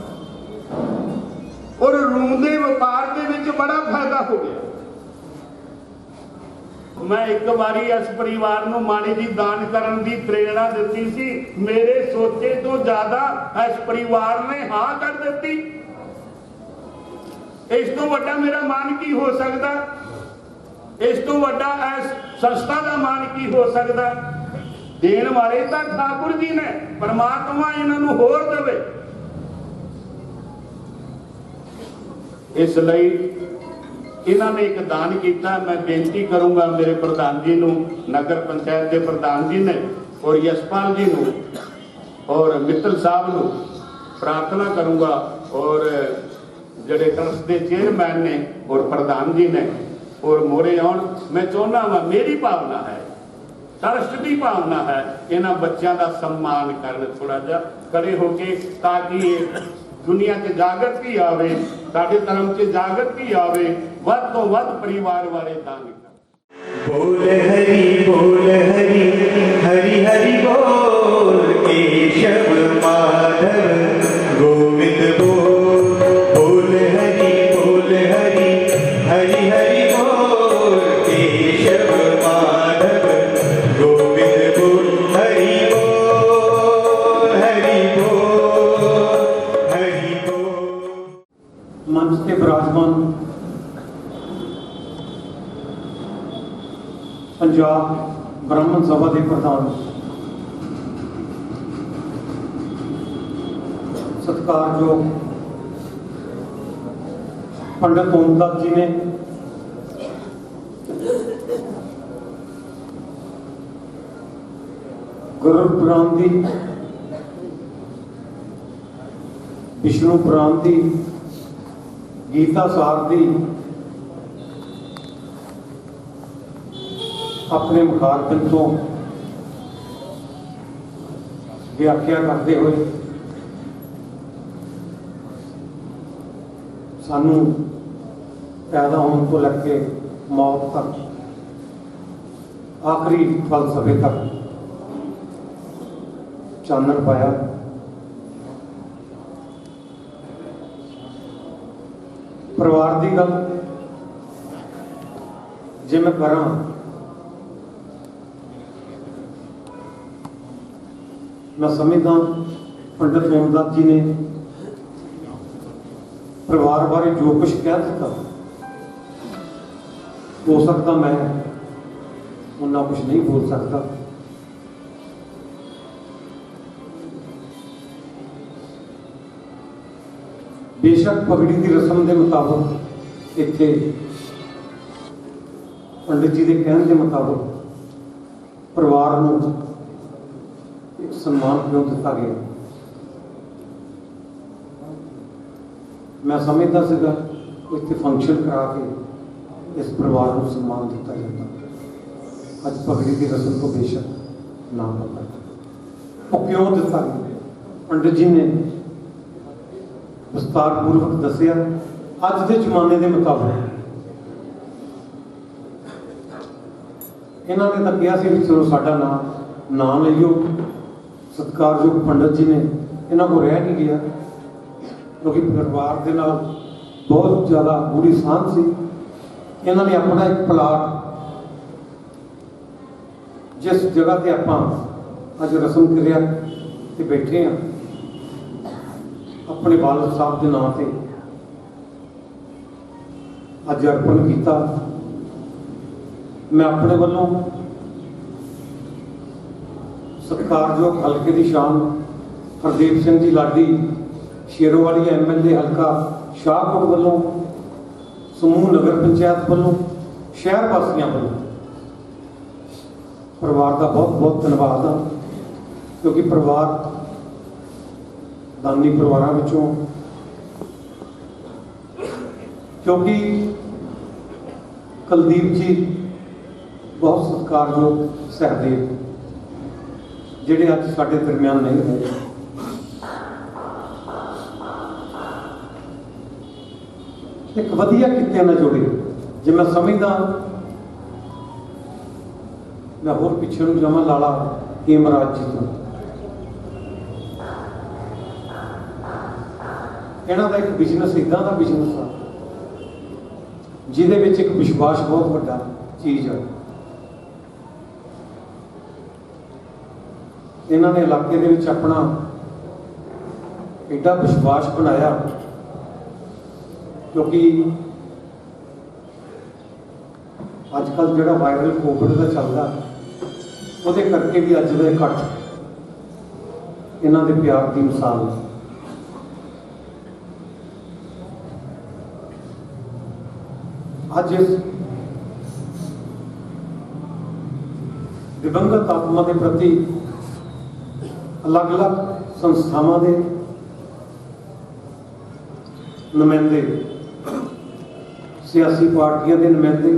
ਔਰ ਰੂਹ ਦੇ ਵਪਾਰ ਦੇ ਵਿੱਚ ਬੜਾ ਫਾਇਦਾ ਹੋ ਗਿਆ। ਮੈਂ ਇੱਕ ਵਾਰੀ ਇਸ ਪਰਿਵਾਰ ਨੂੰ ਮਾਣੀ ਦੀ ਦਾਨ ਕਰਨ ਦੀ ਪ੍ਰੇਰਣਾ ਦਿੱਤੀ ਸੀ। ਮੇਰੇ ਸੋਚੇ ਤੋਂ ਜ਼ਿਆਦਾ ਇਸ ਪਰਿਵਾਰ ਨੇ ਹਾਂ ਕਰ ਦਿੱਤੀ। ਇਸ ਤੋਂ ਵੱਡਾ ਮੇਰਾ ਮਾਨ ਕੀ ਹੋ ਸਕਦਾ? ਇਸ ਤੋਂ ਵੱਡਾ ਇਸ ਸੰਸਥਾ ਦਾ ਮਾਨ ਕੀ ਹੋ ਸਕਦਾ? ਦੇਣ ਵਾਲੇ ਤਾਂ ਠਾਕੁਰ ਜੀ ਨੇ, ਪਰਮਾਤਮਾ ਇਹਨਾਂ ਨੂੰ ਹੋਰ ਦੇਵੇ। ਇਸ ਲਈ ਇਹਨਾਂ ਨੇ ਇੱਕ ਦਾਨ ਕੀਤਾ। ਮੈਂ ਬੇਨਤੀ ਕਰੂੰਗਾ ਮੇਰੇ ਪ੍ਰਧਾਨ ਜੀ ਨੂੰ, ਨਗਰ ਪੰਚਾਇਤ ਦੇ ਪ੍ਰਧਾਨ ਜੀ ਨੇ ਔਰ ਯਸ਼ਪਾਲ ਜੀ ਨੂੰ ਔਰ ਮਿੱਤਲ ਸਾਹਿਬ ਨੂੰ ਪ੍ਰਾਰਥਨਾ ਕਰੂੰਗਾ ਔਰ ਜਿਹੜੇ ਟਰਸਟ ਦੇ ਚੇਅਰਮੈਨ ਨੇ ਔਰ ਪ੍ਰਧਾਨ ਜੀ ਨੇ ਔਰ ਮੋਰੇ ਆਉਣ। ਮੈਂ ਚਾਹੁੰਦਾ ਹਾਂ, ਮੇਰੀ ਭਾਵਨਾ ਹੈ, ਟਰਸਟ ਦੀ ਭਾਵਨਾ ਹੈ, ਇਹਨਾਂ ਬੱਚਿਆਂ ਦਾ ਸਨਮਾਨ ਕਰਨ ਥੋੜਾ ਜਿਹਾ ਖੜੇ ਹੋ ਕੇ, ਤਾਂ ਕਿ ਦੁਨੀਆ 'ਚ ਜਾਗਰਤੀ ਆਵੇ, ਸਾਡੇ ਧਰਮ 'ਚ ਜਾਗਰਤੀ ਆਵੇ। ਵੱਧ ਤੋਂ ਵੱਧ ਪਰਿਵਾਰ ਵਾਲੇ ਦਾਨ ਕਰਨ। बोल हरि हरि हरि बोल, केशव माधव गोविंद बोल। बोल हरि हरि हरि बोल, केशव माधव गोविंद बोल। हरि बोल हरि बोल। मंच के विराजमान पंजाब ब्राह्मण सभा के प्रधान सत्कारयोग पंडित ओमदत्त जी ने गुरु पुराण दी, विष्णु पुराण दी, गीता सार दी अपने मुखारबिंद तो व्याख्या करते हुए सानू पैदा होने तो लग मौत तक, आखिरी फलसफे तक चानन पाया। परिवार की गल जे मैं करा, मैं समझदा पंडित ओमदत्त जी ने परिवार बारे जो कुछ कह दिता, हो सकता मैं उन्ना कुछ नहीं बोल सकता। बेशक पगड़ी की रस्म के मुताबिक इत्थे पंडित जी के कहने के मुताबिक परिवार को एक सम्मान क्यों दिता गया। मैं समझता सीगा इत्थे फंक्शन करा के इस परिवार को सम्मान दिता जाता। अज पगड़ी की रस्म तो बेशक ना पता वो क्यों दिता गया, पंडित जी ने विस्तारपूर्वक दसिया। अज के जमाने के मुताबिक ਇਹਨਾਂ ਨੇ ਤਾਂ ਕਿਹਾ ਸੀ ਵੀ ਚਲੋ ਸਾਡਾ ਨਾਂ ਲਈਓ। ਸਤਿਕਾਰਯੋਗ ਪੰਡਤ ਜੀ ਨੇ ਇਹਨਾਂ ਕੋਲ ਰਹਿ ਨਹੀਂ ਗਿਆ, ਕਿਉਂਕਿ ਪਰਿਵਾਰ ਦੇ ਨਾਲ ਬਹੁਤ ਜ਼ਿਆਦਾ ਬੁਰੀ ਸਾਂਝ ਸੀ। ਇਹਨਾਂ ਨੇ ਆਪਣਾ ਇੱਕ ਪਲਾਟ, ਜਿਸ ਜਗ੍ਹਾ ਤੇ ਆਪਾਂ ਅੱਜ ਰਸਮ ਕਿਰਿਆ ਤੇ ਬੈਠੇ ਹਾਂ, ਆਪਣੇ ਵਾਲਦ ਸਾਹਿਬ ਦੇ ਨਾਂ ਤੇ ਅੱਜ ਅਰਪਣ ਕੀਤਾ। ਮੈਂ ਆਪਣੇ ਵੱਲੋਂ ਸਤਿਕਾਰਯੋਗ ਹਲਕੇ ਦੀ ਸ਼ਾਨ ਹਰਦੀਪ ਸਿੰਘ ਜੀ ਲਾਡੀ ਸ਼ੇਰੋਵਾਲੀ MLA ਹਲਕਾ ਸ਼ਾਹਕੋਟ ਵੱਲੋਂ, ਸਮੂਹ ਨਗਰ ਪੰਚਾਇਤ ਵੱਲੋਂ, ਸ਼ਹਿਰ ਵਾਸੀਆਂ ਵੱਲੋਂ ਪਰਿਵਾਰ ਦਾ ਬਹੁਤ ਬਹੁਤ ਧੰਨਵਾਦ ਹਾਂ, ਕਿਉਂਕਿ ਪਰਿਵਾਰ ਦਾਨੀ ਪਰਿਵਾਰਾਂ ਵਿੱਚੋਂ, ਕਿਉਂਕਿ ਕੁਲਦੀਪ ਜੀ ਬਹੁਤ ਸਤਿਕਾਰਯੋਗ ਸਹਿਦੇਵ ਜਿਹੜੇ ਅੱਜ ਸਾਡੇ ਦਰਮਿਆਨ ਨਹੀਂ ਰਹੇ। ਇੱਕ ਵਧੀਆ ਕਿੱਤੇ ਨਾਲ ਜੁੜੇ, ਜੇ ਮੈਂ ਸਮਝਦਾ ਮੈਂ ਹੋਰ ਪਿੱਛੇ ਨੂੰ ਜਾਵਾਂ, ਲਾਲਾ ਹੇਮਰਾਜ ਜੀ ਤੋਂ, ਇਹਨਾਂ ਦਾ ਇੱਕ ਬਿਜ਼ਨਸ ਇਦਾਂ ਦਾ ਬਿਜ਼ਨਸ ਆ ਜਿਹਦੇ ਵਿੱਚ ਇੱਕ ਵਿਸ਼ਵਾਸ ਬਹੁਤ ਵੱਡਾ ਚੀਜ਼ ਆ। ਇਹਨਾਂ ਨੇ ਇਲਾਕੇ ਦੇ ਵਿੱਚ ਆਪਣਾ ਐਡਾ ਵਿਸ਼ਵਾਸ ਬਣਾਇਆ, ਕਿਉਂਕਿ ਅੱਜ ਕੱਲ੍ਹ ਜਿਹੜਾ ਵਾਇਰਲ ਕੋਵਿਡ ਦਾ ਚੱਲਦਾ, ਉਹਦੇ ਕਰਕੇ ਵੀ ਅੱਜ ਦਾ ਇਕੱਠ ਇਹਨਾਂ ਦੇ ਪਿਆਰ ਦੀ ਮਿਸਾਲ ਹੈ। ਅੱਜ ਇਸ ਦਿਵੰਗਤ ਆਤਮਾ ਦੇ ਪ੍ਰਤੀ ਅਲੱਗ-ਅਲੱਗ ਸੰਸਥਾਵਾਂ ਦੇ ਨੁਮਾਇੰਦੇ, ਸਿਆਸੀ ਪਾਰਟੀਆਂ ਦੇ ਨੁਮਾਇੰਦੇ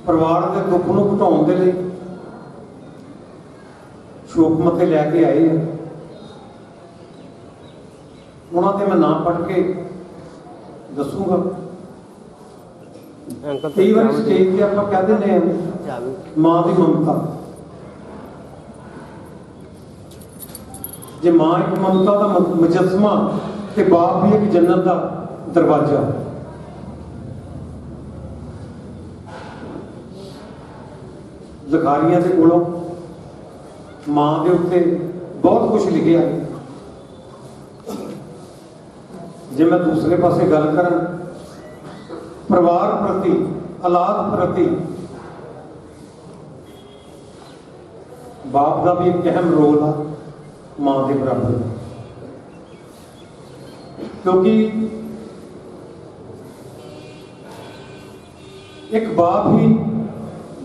ਪਰਿਵਾਰ ਦੇ ਦੁੱਖ ਨੂੰ ਘਟਾਉਣ ਦੇ ਲਈ ਸ਼ੋਕ ਮਤੇ ਲੈ ਕੇ ਆਏ ਆ। ਉਹਨਾਂ ਦੇ ਮੈਂ ਨਾਮ ਪੜ੍ਹ ਕੇ ਦੱਸੂਗਾ। ਕਈ ਵਾਰ ਸਟੇਜ ਤੇ ਆਪਾਂ ਕਹਿ ਦਿੰਦੇ ਹਾਂ ਮਾਂ ਦੀ ਮਮਤਾ, ਜੇ ਮਾਂ ਇੱਕ ਮਮਤਾ ਦਾ ਮੁਜੱਸਮਾ ਤੇ ਬਾਪ ਵੀ ਇੱਕ ਜੰਨਤ ਦਾ ਦਰਵਾਜ਼ਾ। ਜ਼ਕਾਰੀਆ ਦੇ ਕੋਲੋਂ ਮਾਂ ਦੇ ਉੱਤੇ ਬਹੁਤ ਕੁਝ ਲਿਖਿਆ। ਜੇ ਮੈਂ ਦੂਸਰੇ ਪਾਸੇ ਗੱਲ ਕਰਾਂ, ਪਰਿਵਾਰ ਪ੍ਰਤੀ, ਔਲਾਦ ਪ੍ਰਤੀ ਬਾਪ ਦਾ ਵੀ ਇੱਕ ਅਹਿਮ ਰੋਲ ਆ ਮਾਂ ਦੇ ਬਰਾਬਰ, ਕਿਉਂਕਿ ਇੱਕ ਬਾਪ ਹੀ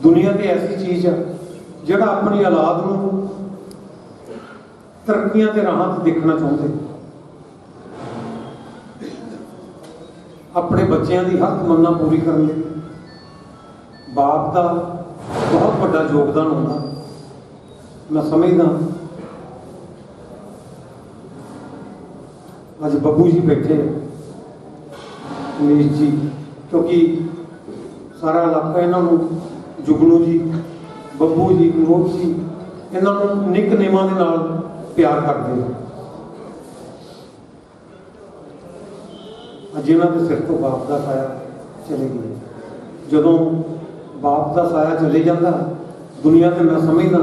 ਦੁਨੀਆ ਤੇ ਐਸੀ ਚੀਜ਼ ਆ ਜਿਹੜਾ ਆਪਣੀ ਔਲਾਦ ਨੂੰ ਤਰੱਕੀਆਂ ਦੇ ਰਾਹਾਂ ਤੇ ਦੇਖਣਾ ਚਾਹੁੰਦੇ, ਆਪਣੇ ਬੱਚਿਆਂ ਦੀ ਹਰ ਤਮੰਨਾ ਪੂਰੀ ਕਰਨ ਲਈ ਬਾਪ ਦਾ ਬਹੁਤ ਵੱਡਾ ਯੋਗਦਾਨ ਹੁੰਦਾ। ਮੈਂ ਸਮਝਦਾ ਅੱਜ ਬੱਬੂ ਜੀ ਬੈਠੇ, ਮਨੀਸ਼ ਜੀ, ਕਿਉਂਕਿ ਸਾਰਾ ਇਲਾਕਾ ਇਹਨਾਂ ਨੂੰ ਜੁਗਨੂ ਜੀ, ਬੱਬੂ ਜੀ, ਗਰੋਪ ਜੀ, ਇਹਨਾਂ ਨੂੰ ਨਿਕਨੇਮਾਂ ਦੇ ਨਾਲ ਪਿਆਰ ਕਰਦੇ। ਅੱਜ ਇਹਨਾਂ ਦੇ ਸਿਰ ਤੋਂ ਬਾਪ ਦਾ ਸਾਇਆ ਚਲੇ ਗਿਆ। ਜਦੋਂ ਬਾਪ ਦਾ ਸਾਇਆ ਚਲੇ ਜਾਂਦਾ, ਦੁਨੀਆ ਤੇ ਮੈਂ ਸਮਝਦਾ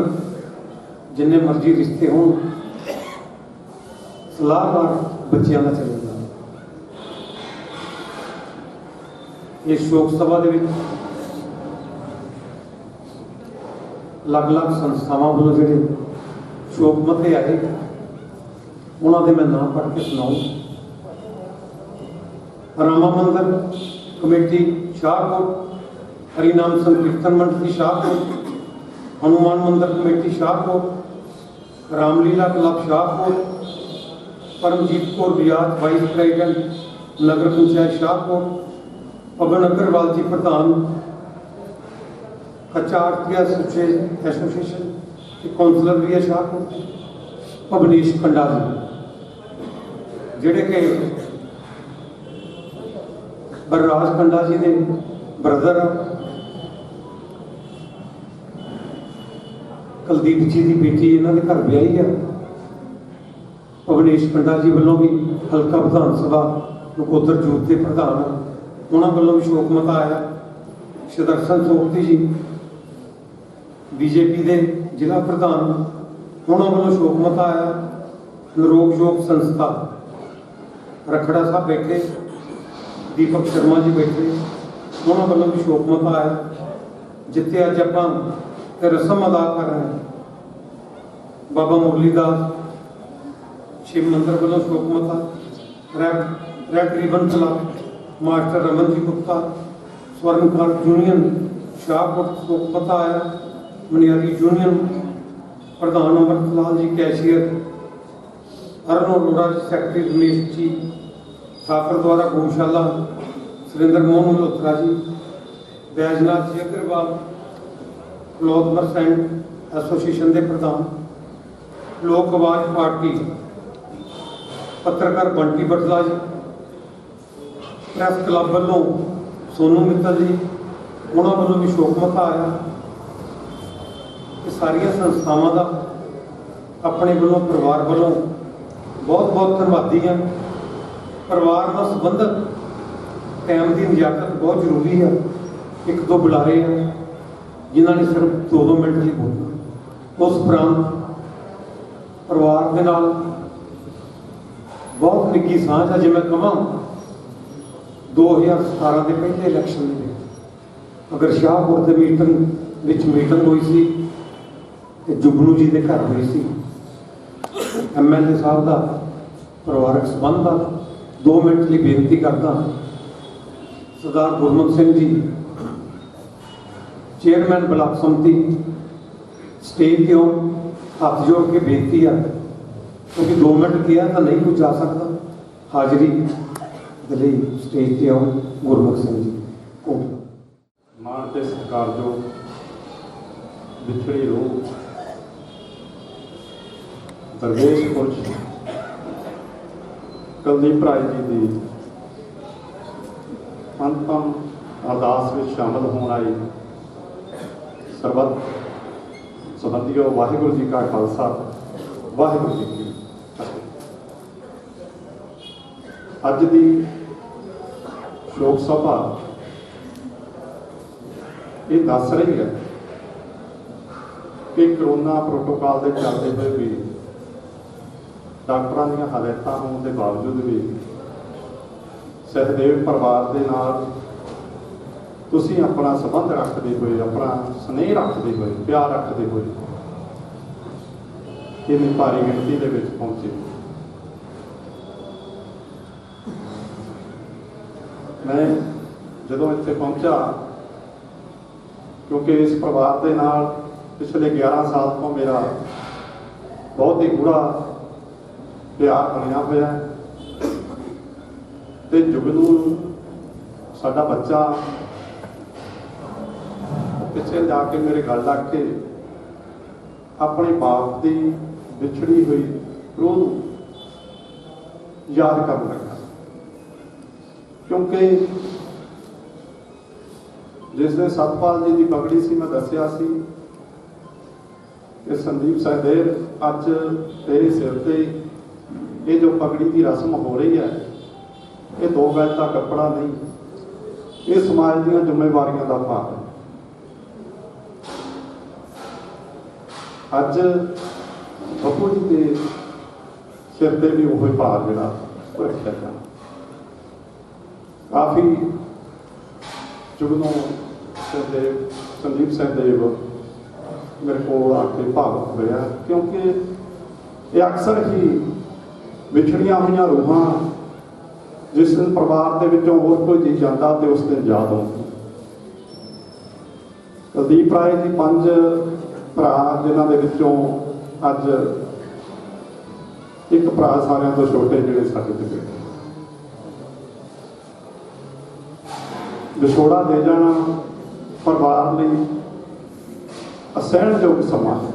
ਜਿੰਨੇ ਮਰਜ਼ੀ ਰਿਸ਼ਤੇ ਹੋਣ, ਸਲਾਹਕਾਰ ਬੱਚਿਆਂ ਦਾ ਚਲੇ ਜਾਂਦਾ। ਇਸ ਸ਼ੋਕ ਸਭਾ ਦੇ ਵਿੱਚ ਅਲੱਗ-ਅਲੱਗ ਸੰਸਥਾਵਾਂ ਵੱਲੋਂ ਜਿਹੜੇ ਸ਼ੋਕ ਮਤੇ ਆਏ, ਉਹਨਾਂ ਦੇ ਮੈਂ ਨਾਮ ਪੜ੍ਹ ਕੇ ਸੁਣਾਊਂ। ਰਾਮਾ ਮੰਦਰ ਕਮੇਟੀ ਸ਼ਾਹਕੋਟ, ਹਰੀਨਾਮ ਸੰਕੀਰਤਨ ਮੰਡਲੀ ਸ਼ਾਹਕੋਟ, ਹਨੂਮਾਨ ਮੰਦਰ ਕਮੇਟੀ ਸ਼ਾਹਕੋਟ, ਰਾਮਲੀਲਾ ਕਲੱਬ ਸ਼ਾਹਕੋਟ, परमजीत कौर बियाज वाइस प्रेसिडेंट नगर पंचायत शाहकोट, पवन अग्रवाल जी प्रधान कच्चा आड़तिया एसोसिएशन के कौंसलर भी है शाहकोट, भवनीश कंडा जी जेडे के बलराज कंडा जी के ब्रदर, ਕੁਲਦੀਪ ਜੀ ਦੀ ਬੇਟੀ ਇਹਨਾਂ ਦੇ ਘਰ ਵਿਆਹੀ ਆ। ਭਵਨੇਸ਼ ਪਿੰਡਾ ਜੀ ਵੱਲੋਂ ਵੀ ਹਲਕਾ ਵਿਧਾਨ ਸਭਾ ਨਕੋਦਰ ਯੂਥ ਦੇ ਪ੍ਰਧਾਨ ਆ, ਉਹਨਾਂ ਵੱਲੋਂ ਵੀ ਸ਼ੋਕ ਮਤਾ ਆਇਆ। ਸੁਦਰਸ਼ਨ ਸੋਖਤੀ ਜੀ ਬੀਜੇਪੀ ਦੇ ਜ਼ਿਲ੍ਹਾ ਪ੍ਰਧਾਨ, ਉਹਨਾਂ ਵੱਲੋਂ ਸ਼ੋਕ ਮਤਾ ਆਇਆ। ਨਰੋਗ ਯੋਗ ਸੰਸਥਾ ਰਖੜਾ ਸਾਹਿਬ ਬੈਠੇ, ਦੀਪਕ ਸ਼ਰਮਾ ਜੀ ਬੈਠੇ, ਉਹਨਾਂ ਵੱਲੋਂ ਵੀ ਸ਼ੋਕ ਮਤਾ ਆਇਆ। ਜਿੱਥੇ ਅੱਜ ਆਪਾਂ ਇਹ ਰਸਮ ਅਦਾ ਕਰ ਰਹੇ ਹਾਂ, ਬਾਬਾ ਮੁਰਲੀ ਦਾਸ ਸ਼ਿਵ ਮੰਦਰ ਵੱਲੋਂ ਸ਼ੋਕ ਮਤਾ, red ribbon club, master Raman ji Gupta, ਸਵਰਨਕਾਰ ਯੂਨੀਅਨ ਸ਼ਾਹਕੋਟ ਸ਼ੋਕ ਮਤਾ ਆਇਆ। ਮਨਿਆਰੀ ਯੂਨੀਅਨ ਪ੍ਰਧਾਨ ਅਮਰਤ Lal ji cashier, earn Arora ji secretary, Ramesh ji ਸਾਫਰ ਦੁਆਰਾ ਗਊਸ਼ਾਲਾ, ਸੁਰਿੰਦਰ ਮੋਹਨ ਮਲਹੋਤਰਾ ਜੀ, ਬੈਜਨਾਥ ਜੀ ਅਗਰਵਾਲ ਕਲੋਥ ਮਰਚੈਂਟ ਐਸੋਸੀਏਸ਼ਨ ਦੇ ਪ੍ਰਧਾਨ, ਲੋਕ ਆਵਾਜ਼ ਪਾਰਟੀ ਪੱਤਰਕਾਰ ਬੰਟੀ ਬਟਲਾ ਜੀ, ਪ੍ਰੈਸ ਕਲੱਬ ਵੱਲੋਂ ਸੋਨੂ ਮਿੱਤਲ ਜੀ, ਉਹਨਾਂ ਵੱਲੋਂ ਵੀ ਸ਼ੋਕ ਮਤਾ ਆਇਆ। ਇਹ ਸਾਰੀਆਂ ਸੰਸਥਾਵਾਂ ਦਾ ਆਪਣੇ ਵੱਲੋਂ ਪਰਿਵਾਰ ਵੱਲੋਂ ਬਹੁਤ ਬਹੁਤ ਧੰਨਵਾਦੀ ਹਾਂ। ਪਰਿਵਾਰ ਨਾਲ ਸੰਬੰਧਤ ਟਾਈਮ ਦੀ ਨਿਜਾਕਤ ਬਹੁਤ ਜ਼ਰੂਰੀ ਹੈ। ਇੱਕ ਦੋ ਬੁਲਾਰੇ ਆ ਜਿਨ੍ਹਾਂ ਨੇ ਸਿਰਫ 2 ਮਿੰਟ ਲਈ ਬੋਲਣਾ। ਉਸ ਉਪਰੰਤ ਪਰਿਵਾਰ ਦੇ ਨਾਲ ਬਹੁਤ ਨਿੱਘੀ ਸਾਂਝ ਹੈ। ਜੇ ਮੈਂ ਕਹਾਂ 2017 ਦੇ ਪਹਿਲੇ ਇਲੈਕਸ਼ਨ ਦੇ ਵਿੱਚ ਅਗਰ ਸ਼ਾਹਪੁਰ ਦੇ ਮੀਟਿੰਗ ਹੋਈ ਸੀ ਤੇ ਜੁਗਨੂ ਜੀ ਦੇ ਘਰ ਹੋਈ ਸੀ, ਐਮਐਲਏ ਸਾਹਿਬ ਦਾ ਪਰਿਵਾਰਕ ਸੰਬੰਧ ਦਾ 2 ਮਿੰਟ ਲਈ ਬੇਨਤੀ ਕਰਦਾ। ਸਰਦਾਰ ਗੁਰਮੁਖ ਸਿੰਘ ਜੀ ਚੇਅਰਮੈਨ ਬਲਾਕ ਸਮਿਤੀ ਸਟੇਜ ਤੇ ਹੱਥ ਜੋੜ ਕੇ ਬੇਨਤੀ ਆ, ਕਿਉਂਕਿ 2 ਮਿੰਟ ਕਿਹਾ ਤਾਂ ਨਹੀਂ ਕੋਈ ਜਾ ਸਕਦਾ। ਹਾਜ਼ਰੀ ਦੇ ਲਈ ਸਟੇਜ ਤੇ ਆਓ ਗੁਰਮੁਖ ਸਿੰਘ ਜੀ। ਕੋਟ ਮਾਣ ਤੇ ਸਤਿਕਾਰਯੋਗ ਵਿਛੜੀ ਰੂਹ ਦਰਵੇਸ਼ ਪੁਰਸ਼ ਕੁਲਦੀਪ ਰਾਏ ਜੀ ਦੀ ਅੰਤਮ ਅਰਦਾਸ ਵਿੱਚ ਸ਼ਾਮਲ ਹੋਣ ਆਏ ਸਰਬੱਤ ਸੰਬੰਧੀਓ, ਵਾਹਿਗੁਰੂ ਜੀ ਕਾ ਖਾਲਸਾ, ਵਾਹਿਗੁਰੂ ਜੀ ਕੀ ਫਤਿਹ। ਅੱਜ ਦੀ ਲੋਕ ਸਭਾ ਇਹ ਦੱਸ ਰਹੀ ਹੈ ਕਿ ਕਰੋਨਾ ਪ੍ਰੋਟੋਕਾਲ ਦੇ ਚੱਲਦੇ ਹੋਏ ਵੀ ਡਾਕਟਰਾਂ ਦੀਆਂ ਹਦਾਇਤਾਂ ਹੋਣ ਦੇ ਬਾਵਜੂਦ ਵੀ ਸਹਿਦੇਵ ਪਰਿਵਾਰ ਦੇ ਨਾਲ ਤੁਸੀਂ ਆਪਣਾ ਸੰਬੰਧ ਰੱਖਦੇ ਹੋਏ, ਆਪਣਾ ਸਨੇਹ ਰੱਖਦੇ ਹੋਏ, ਪਿਆਰ ਰੱਖਦੇ ਹੋਏ ਇੰਨੀ ਭਾਰੀ ਗਿਣਤੀ ਦੇ ਵਿੱਚ ਪਹੁੰਚੇ। ਮੈਂ ਜਦੋਂ ਇੱਥੇ ਪਹੁੰਚਾ, ਕਿਉਂਕਿ ਇਸ ਪਰਿਵਾਰ ਦੇ ਨਾਲ ਪਿਛਲੇ 11 ਸਾਲ ਤੋਂ ਮੇਰਾ ਬਹੁਤ ਹੀ ਗੂੜਾ ਪਿਆਰ ਬਣਿਆ ਹੋਇਆ ਤੇ ਜੁਗਨੂ ਸਾਡਾ ਬੱਚਾ ਪਿੱਛੇ ਜਾ ਕੇ ਮੇਰੇ ਗੱਲ ਲੱਗ ਕੇ ਆਪਣੇ ਬਾਪ ਦੀ ਵਿਛੜੀ ਹੋਈ ਰੂਹ ਨੂੰ ਯਾਦ ਕਰਨ ਲੱਗਾ, ਕਿਉਂਕਿ ਜਿਸ ਦਿਨ ਸਤਪਾਲ ਜੀ ਦੀ ਪਗੜੀ ਸੀ, ਮੈਂ ਦੱਸਿਆ ਸੀ ਕਿ ਸੰਦੀਪ ਸਹਿਦੇਵ ਅੱਜ ਤੇਰੇ ਸਿਰ ਤੇ ਇਹ ਜੋ ਪਗੜੀ ਦੀ ਰਸਮ ਹੋ ਰਹੀ ਹੈ, ਇਹ 2 ਗਜ਼ ਦਾ ਕੱਪੜਾ ਨਹੀਂ, ਇਹ ਸਮਾਜ ਦੀਆਂ ਜ਼ਿੰਮੇਵਾਰੀਆਂ ਦਾ ਭਾਗ ਹੈ। ਅੱਜ ਬੱਬੂ ਜੀ ਦੇ ਸਿਰ ਤੇ ਵੀ ਉਹ ਭਾਰ ਜਿਹੜਾ ਉਹ ਰੱਖਿਆ ਜਾਣਾ। ਕਾਫੀ ਜੁਗਨੂ ਸਹਿਦੇਵ, ਸੰਦੀਪ ਸਹਿਦੇਵ ਮੇਰੇ ਕੋਲ ਆ ਕੇ ਭਾਵੁਕ ਹੋਇਆ, ਕਿਉਂਕਿ ਇਹ ਅਕਸਰ ਹੀ ਵਿਛੜੀਆਂ ਹੋਈਆਂ ਰੂਹਾਂ ਜਿਸ ਦਿਨ ਪਰਿਵਾਰ ਦੇ ਵਿੱਚੋਂ ਹੋਰ ਕੋਈ ਜੀ ਜਾਂਦਾ ਤੇ ਉਸ ਦਿਨ ਯਾਦ ਆਉਂਦੀ। ਕੁਲਦੀਪ ਰਾਏ ਜੀ 5 ਭਰਾ, ਜਿਨ੍ਹਾਂ ਦੇ ਵਿੱਚੋਂ ਅੱਜ ਇੱਕ ਭਰਾ ਸਾਰਿਆਂ ਤੋਂ ਛੋਟੇ ਜਿਹੜੇ ਸਾਡੇ ਤੇ ਬੈਠੇ। ਵਿਛੋੜਾ ਦੇ ਜਾਣਾ ਪਰਿਵਾਰ ਲਈ ਅਸਹਿਣਯੋਗ ਸਮਾਂ ਹੈ।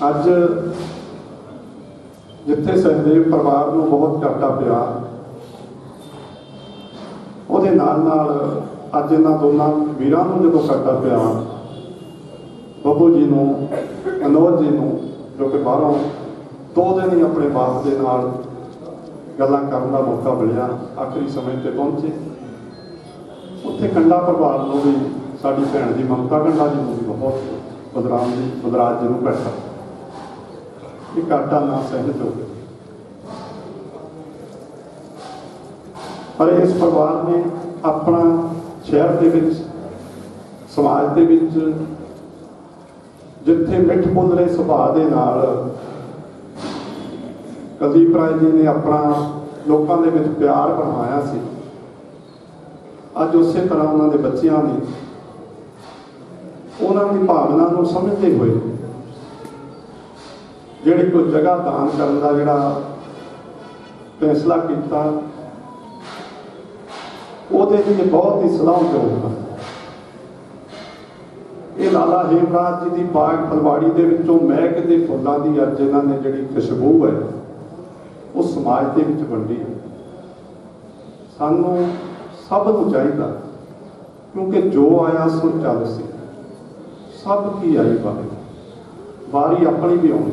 ਅੱਜ ਜਿੱਥੇ ਸਹਿਦੇਵ ਪਰਿਵਾਰ ਨੂੰ ਬਹੁਤ ਘਾਟਾ ਪਿਆ, ਉਹਦੇ ਨਾਲ ਨਾਲ ਅੱਜ ਇਹਨਾਂ ਦੋਨਾਂ ਵੀਰਾਂ ਨੂੰ ਜਦੋਂ ਘਾਟਾ ਪਿਆ, ਬੱਬੂ ਜੀ ਨੂੰ, ਅਨੋਜ ਜੀ ਨੂੰ, ਜੋ ਕਿ ਬਾਹਰੋਂ 2 ਦਿਨ ਹੀ ਆਪਣੇ ਬਾਪ ਦੇ ਨਾਲ ਗੱਲਾਂ ਕਰਨ ਦਾ ਮੌਕਾ ਮਿਲਿਆ, ਆਖਰੀ ਸਮੇਂ ਤੇ ਪਹੁੰਚੇ। ਉੱਥੇ ਕੰਡਾ ਪਰਿਵਾਰ ਨੂੰ ਵੀ, ਸਾਡੀ ਭੈਣ ਜੀ ਮਮਤਾ ਕੰਡਾ ਜੀ ਨੂੰ ਵੀ ਬਹੁਤ, ਬਦਰਾਜ ਜੀ ਨੂੰ ਬੈਠਾ ਇਹ ਘਾਟਾ ਨਾ ਸਹਿਜ ਹੋ ਗਿਆ। ਪਰ ਇਸ ਪਰਿਵਾਰ ਨੇ ਆਪਣਾ ਸ਼ਹਿਰ ਦੇ ਵਿੱਚ, ਸਮਾਜ ਦੇ ਵਿੱਚ ਜਿੱਥੇ ਮਿੱਠ ਬੋਲੜੇ ਸੁਭਾਅ ਦੇ ਨਾਲ ਕੁਲਦੀਪ ਰਾਏ ਜੀ ਨੇ ਆਪਣਾ ਲੋਕਾਂ ਦੇ ਵਿੱਚ ਪਿਆਰ ਬਣਾਇਆ ਸੀ, ਅੱਜ ਉਸੇ ਤਰ੍ਹਾਂ ਉਹਨਾਂ ਦੇ ਬੱਚਿਆਂ ਨੇ ਉਹਨਾਂ ਦੀ ਭਾਵਨਾ ਨੂੰ ਸਮਝਦੇ ਹੋਏ ਜਿਹੜੀ ਕੋਈ ਜਗ੍ਹਾ ਦਾਨ ਕਰਨ ਦਾ ਜਿਹੜਾ ਫੈਸਲਾ ਕੀਤਾ, ਉਹਦੇ ਲਈ ਬਹੁਤ ਹੀ ਸਲਾਹੁਣਯੋਗ ਹੈ। ਇਹ ਲਾਲਾ ਹੇਮਰਾਜ ਜੀ ਦੀ ਬਾਗ ਫਲਵਾੜੀ ਦੇ ਵਿੱਚੋਂ ਮਹਿਕ ਦੇ ਫੁੱਲਾਂ ਦੀ ਅੱਜ ਇਹਨਾਂ ਨੇ ਜਿਹੜੀ ਖੁਸ਼ਬੂ ਹੈ ਉਹ ਸਮਾਜ ਦੇ ਵਿੱਚ ਵੰਡੀ ਹੈ। ਸਾਨੂੰ ਸਭ ਨੂੰ ਚਾਹੀਦਾ, ਕਿਉਂਕਿ ਜੋ ਆਇਆ ਸੋ ਚੱਲ ਸੀ, ਸਭ ਕੀ ਆਈ ਵਾਰੀ ਆਪਣੀ ਵੀ ਆਉਣੀ,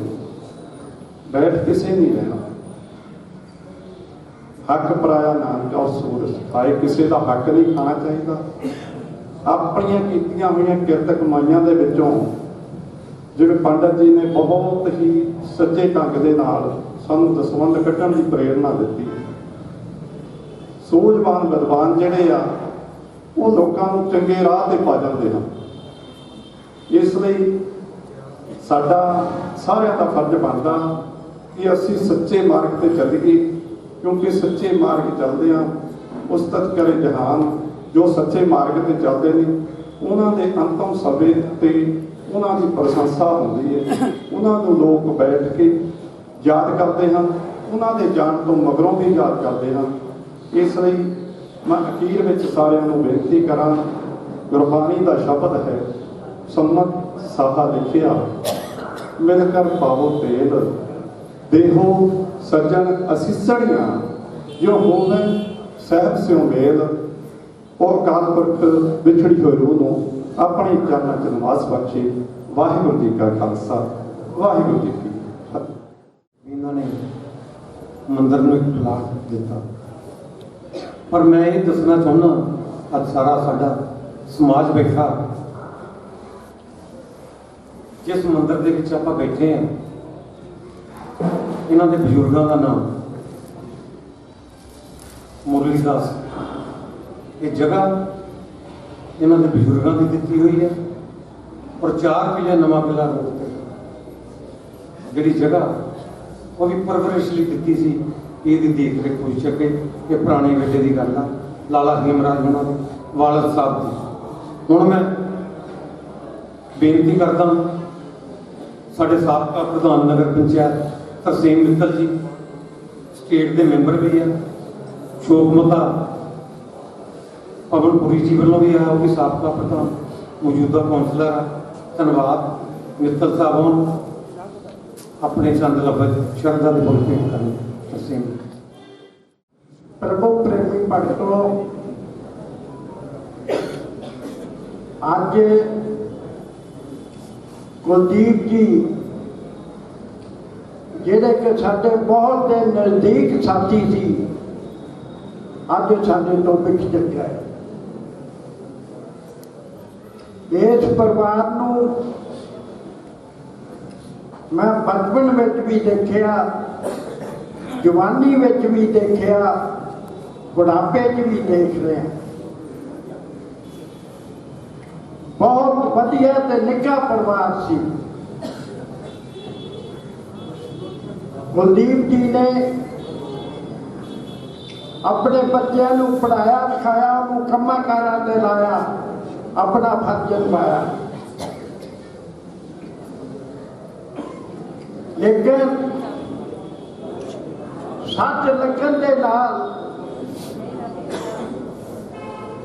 ਬੈਠ ਕਿਸੇ ਨਹੀਂ ਰਹਿਣਾ। ਹੱਕ ਪਰਾਇਆ ਨਾਨਕਾ ਔਰ ਸੂਰਜ ਆਏ, ਕਿਸੇ ਦਾ ਹੱਕ ਨਹੀਂ ਖਾਣਾ ਚਾਹੀਦਾ। ਆਪਣੀਆਂ ਕੀਤੀਆਂ ਹੋਈਆਂ ਕਿਰਤ ਕਮਾਈਆਂ ਦੇ ਵਿੱਚੋਂ, ਜਿਵੇਂ ਪੰਡਤ ਜੀ ਨੇ ਬਹੁਤ ਹੀ ਸੱਚੇ ਢੰਗ ਦੇ ਨਾਲ ਸਾਨੂੰ ਦਸਵੰਧ ਕੱਢਣ ਦੀ ਪ੍ਰੇਰਨਾ ਦਿੱਤੀ। ਸੂਝਵਾਨ ਵਿਦਵਾਨ ਜਿਹੜੇ ਆ ਉਹ ਲੋਕਾਂ ਨੂੰ ਚੰਗੇ ਰਾਹ ਤੇ ਪਾ ਜਾਂਦੇ ਹਨ। ਇਸ ਲਈ ਸਾਡਾ ਸਾਰਿਆਂ ਦਾ ਫਰਜ਼ ਬਣਦਾ ਕਿ ਅਸੀਂ ਸੱਚੇ ਮਾਰਗ ਤੇ ਚੱਲੀਏ, ਕਿਉਂਕਿ ਸੱਚੇ ਮਾਰਗ ਚੱਲਦੇ ਆ ਉਸ ਤੱਕ ਕਰੇ ਜਹਾਨ। ਜੋ ਸੱਚੇ ਮਾਰਗ ਤੇ ਚੱਲਦੇ ਨੇ ਉਹਨਾਂ ਦੇ ਅੰਤਮ ਸਮੇਂ ਤੇ ਉਹਨਾਂ ਦੀ ਪ੍ਰਸ਼ੰਸਾ ਹੁੰਦੀ ਹੈ, ਉਹਨਾਂ ਨੂੰ ਲੋਕ ਬੈਠ ਕੇ ਯਾਦ ਕਰਦੇ ਹਨ, ਉਹਨਾਂ ਦੇ ਜਾਣ ਤੋਂ ਮਗਰੋਂ ਵੀ ਯਾਦ ਕਰਦੇ ਹਨ। ਇਸ ਲਈ ਮੈਂ ਅਖੀਰ ਵਿੱਚ ਸਾਰਿਆਂ ਨੂੰ ਬੇਨਤੀ ਕਰਾਂ, ਗੁਰਬਾਣੀ ਦਾ ਸ਼ਬਦ ਹੈ, ਸੰਮਤ ਸਾਹਾ ਲਿਖਿਆ, ਮਿਲ ਕਰ ਪਾਵੋ ਤੇਲ, ਦੇਹੋ ਸੱਜਣ ਅਸੀਸਣੀਆਂ, ਜੋ ਹੋਵੇ ਸਹਿਬ ਸਿਉ ਮੇਲ। ਔਰ ਅਕਾਲ ਪੁਰਖ ਵਿਛੜੀ ਹੋਈ ਰੂਹ ਨੂੰ ਆਪਣੇ ਚਰਨਾਂ 'ਚ ਨਿਵਾਸ ਬਖਸ਼ੇ। ਵਾਹਿਗੁਰੂ ਜੀ ਕਾ ਖਾਲਸਾ, ਵਾਹਿਗੁਰੂ ਜੀ ਕੀ ਫਤਿਹ। ਇਹਨਾਂ ਨੇ ਮੰਦਰ ਨੂੰ ਇੱਕ ਪਲਾਟ ਦਿੱਤਾ, ਪਰ ਮੈਂ ਇਹ ਦੱਸਣਾ ਚਾਹੁੰਦਾ, ਅੱਜ ਸਾਰਾ ਸਾਡਾ ਸਮਾਜ ਬੈਠਾ, ਜਿਸ ਮੰਦਰ ਦੇ ਵਿੱਚ ਆਪਾਂ ਬੈਠੇ ਹਾਂ, ਇਹਨਾਂ ਦੇ ਬਜ਼ੁਰਗਾਂ ਦਾ ਨਾਮ ਮੁਰਲੀ ਦਾਸ। ਇਹ ਜਗ੍ਹਾ ਇਹਨਾਂ ਦੇ ਬਜ਼ੁਰਗਾਂ ਦੀ ਦਿੱਤੀ ਹੋਈ ਹੈ, ਔਰ 4 ਕਿੱਲੇ ਨਵਾਂ ਕਿਲਾ ਰੋਡ ਤੇ ਜਿਹੜੀ ਜਗ੍ਹਾ ਉਹ ਵੀ ਪਰਵਰਿਸ਼ ਲਈ ਦਿੱਤੀ ਸੀ, ਇਹਦੀ ਦੇਖ ਰੇਖ ਹੋ ਸਕੇ। ਇਹ ਪੁਰਾਣੇ ਵੇਲੇ ਦੀ ਗੱਲ ਆ, ਲਾਲਾ ਹੇਮਰਾਜ ਉਹਨਾਂ ਦੇ ਵਾਲਦ ਸਾਹਿਬ ਦੀ। ਹੁਣ ਮੈਂ ਬੇਨਤੀ ਕਰਦਾ, ਸਾਡੇ ਸਾਬਕਾ ਪ੍ਰਧਾਨ ਨਗਰ ਪੰਚਾਇਤ ਤਰਸੇਮ ਮਿੱਤਲ ਜੀ, ਸਟੇਟ ਦੇ ਮੈਂਬਰ ਵੀ ਆ, ਸ਼ੋਕਮਤਾ ਪਵਨਪੁਰੀ ਜੀ ਵੱਲੋਂ ਵੀ ਆ, ਉਹ ਵੀ ਸਾਬਕਾ ਪ੍ਰਧਾਨ, ਮੌਜੂਦਾ ਕੌਂਸਲਰ ਆ। ਧੰਨਵਾਦ ਮਿੱਤਲ ਸਾਹਿਬ ਹੋਣ ਆਪਣੇ ਚੰਦ ਲਫ਼ਜ਼ ਸ਼ਰਧਾ ਦੇ ਬੋਲ ਭੇਟ ਕਰਨ। ਤਰਸੇਮ ਪ੍ਰਭੂ ਪ੍ਰੇਮੀ ਭਗਤੋ, ਅੱਜ ਕੁਲਦੀਪ ਜੀ ਜਿਹੜੇ ਕਿ ਸਾਡੇ ਬਹੁਤ ਦੇ ਨਜ਼ਦੀਕ ਸਾਥੀ ਸੀ, ਅੱਜ ਸਾਡੇ ਤੋਂ ਵਿਛੜ ਗਏ। ਇਸ ਪਰਿਵਾਰ ਨੂੰ ਮੈਂ ਬਚਪਨ ਵਿੱਚ ਵੀ ਦੇਖਿਆ, ਜਵਾਨੀ ਵਿੱਚ ਵੀ ਦੇਖਿਆ, ਬੁਢਾਪੇ 'ਚ ਵੀ ਦੇਖ ਰਿਹਾ। ਬਹੁਤ ਵਧੀਆ ਤੇ ਨਿੱਘਾ ਪਰਿਵਾਰ ਸੀ। ਕੁਲਦੀਪ ਜੀ ਨੇ ਆਪਣੇ ਬੱਚਿਆਂ ਨੂੰ ਪੜ੍ਹਾਇਆ ਲਿਖਾਇਆ, ਉਹਨੂੰ ਕੰਮਾਂ ਕਾਰਾਂ ਤੇ ਲਾਇਆ, ਆਪਣਾ ਫਰਜ਼ ਨਿਭਾਇਆ। ਲੇਕਿਨ ਸੱਚ ਲੱਗਣ ਦੇ ਨਾਲ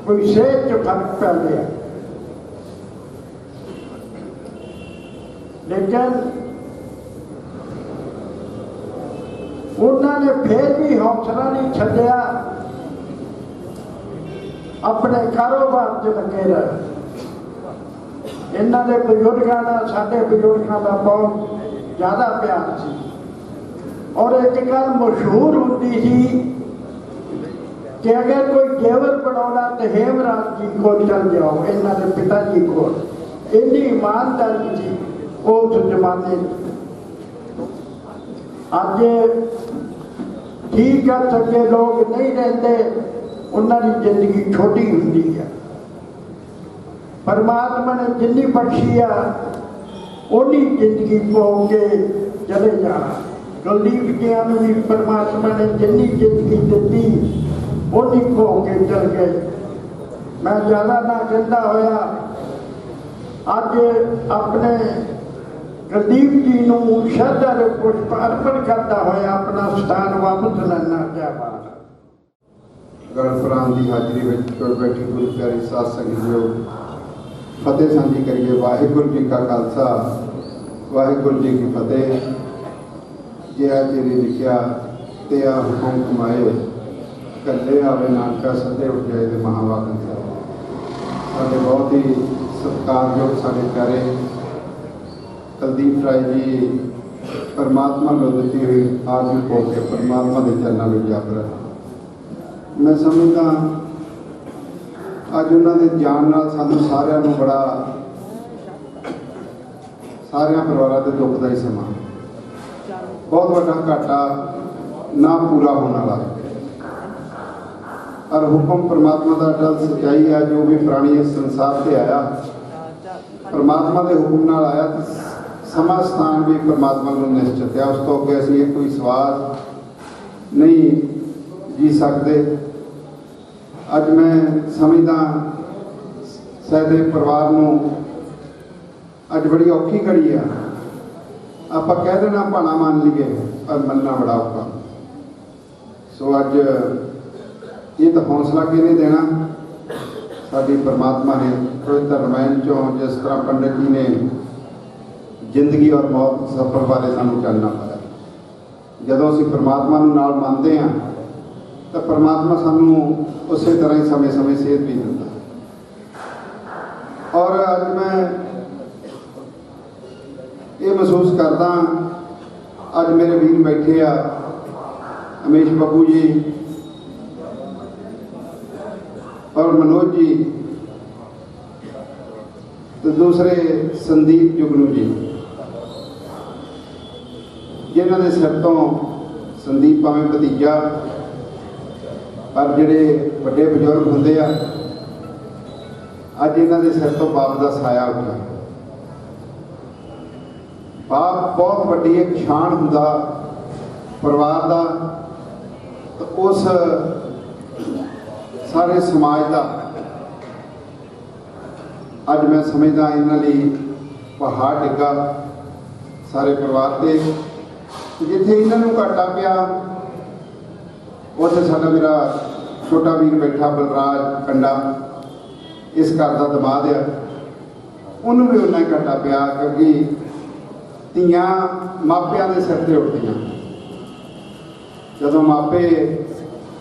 ਕੋਈ ਸਿਹਤ 'ਚ ਫਰਕ ਪੈ ਗਿਆ। ਲੇਕਿਨ ਉਹਨਾਂ ਨੇ ਫਿਰ ਵੀ ਹੌਸਲਾ ਨਹੀਂ ਛੱਡਿਆ, ਆਪਣੇ ਕਾਰੋਬਾਰ 'ਚ ਲੱਗੇ ਰਹੇ। ਇਹਨਾਂ ਦੇ ਬਜ਼ੁਰਗਾਂ ਦਾ, ਸਾਡੇ ਬਜ਼ੁਰਗਾਂ ਦਾ ਬਹੁਤ ਜ਼ਿਆਦਾ ਪਿਆਰ ਸੀ। ਔਰ ਇੱਕ ਗੱਲ ਮਸ਼ਹੂਰ ਹੁੰਦੀ ਸੀ कि अगर कोई जेवर बनाना तो हेमराज जी को चल जाओ, इन्हों के पिताजी को इन्नी ईमानदारी थी उस जमाने। अज ठीक है सके लोग नहीं रहते, उन्होंने जिंदगी छोटी होंगी है। परमात्मा ने जिन्नी बख्शी है उन्नी जिंदगी पो के चले जाना। कुलदीप जी भी परमात्मा ने जिन्नी जिंदगी दी उन्हीं को के चल गए। मैं ज़्यादा ना कहता होया अज अपने कुलदीप जी को श्रद्धा के पुष्प अर्पण करता होया अपना स्थान वापस लेना चाहता। गणपुराण की हाजिरी में बैठी गुरु प्यारी साध संगत जो फतेह सांझी करिए। वाहिगुरू जी का खालसा, वाहिगुरू जी की फतेह। जिहा तेरी लिखिया ते आ हुक्म कमाए, कल्ले आवे नानका सदे उठ जाए तो महावागन साढ़े बहुत ही सत्कारयोग साढ़े प्यारे कुलदीप राय जी परमात्मा को दी हुई आदमी को के परमात्मा के चरणों में जाकर मैं समझदा अज उन्होंने जान नाल सानू सारिਆਂ ਨੂੰ बड़ा सारिया परिवारों के दुख का ही समा बहुत बड़ा घाटा ना पूरा होने वाला। और हुक्म परमात्मा का अटल सच्चाई है। जो भी प्राणी इस संसार से आया परमात्मा के हुक्म नाल आया, तो समा स्थान भी परमात्मा को निश्चित है। उस तो अगे असीं कोई स्वाद नहीं जी सकते। अज मैं समझदा सहदेव परिवार नूं अज बड़ी औखी घड़ी आ। आपां कह देना भाणा मान लीए पर मनना बड़ा औखा। सो अज ये तो हौसला किने देना, साडी परमात्मा ने पवित्र रामायण चों जिस तरह पंडित जी ने जिंदगी और मौत सफर बारे सानू चलना पाया। जदों असीं परमात्मा नूं नाल मनदे हां तो परमात्मा सानू उस तरह ही समय समय सेहत भी दिंदा। और अज मैं ये महसूस करदा, अज मेरे वीर बैठे आ अमीश बाबू जी और मनोज जी, तो दूसरे संदीप जुगनू जी, जिन्हों के सिर तो संदीप भावें भतीजा पर जोड़े बड़े बजुर्ग होंगे आ, अज इन्हों के सिर तो बाप का साया उठा। बाप बहुत वड्डी एक शान होंदा परिवार का, तो उस सारे समाज का अज मैं समझदा इन्हां लई पहाड़ डिग्गा सारे परिवार से। जिथे इन्हां नूं घाटा पिया उत्थे साडा मेरा छोटा वीर बैठा बलराज कंडा, इस घर का दमाद है, उन्होंने भी उन्ना ही घाटा पिया क्योंकि धीआं मापिਆਂ ਦੇ सिर ते उठदियां। जदों मापे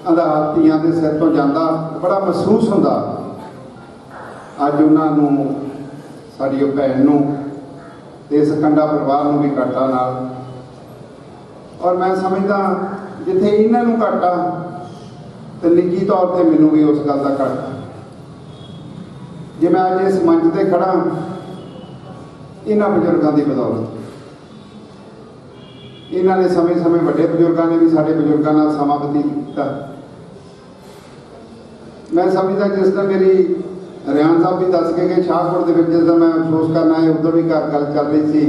आधार धीआं के सिर तो जाता बड़ा महसूस होंदा। अज उन्होंने साड़ी भैन नूं ते इस कंडा परिवार नूं भी घाटा नाल। और मैं समझदा जिथे इन्हों घाटा तो निजी तौर पर मैनूं भी उस गल का घाटा। जे मैं अज इस मंच पर खड़ा इन्हां बजुर्गों की बदौलत, इन्हां ने समय समय बड़े बजुर्गों ने भी साडे बजुर्गों नाल समा बतीत किया। मैं समझदा जिस तरह मेरी रियान साहब भी दस के गए शाहपुर के जिस मैं अफसोस करना है उधर भी घर गल चल रही थी।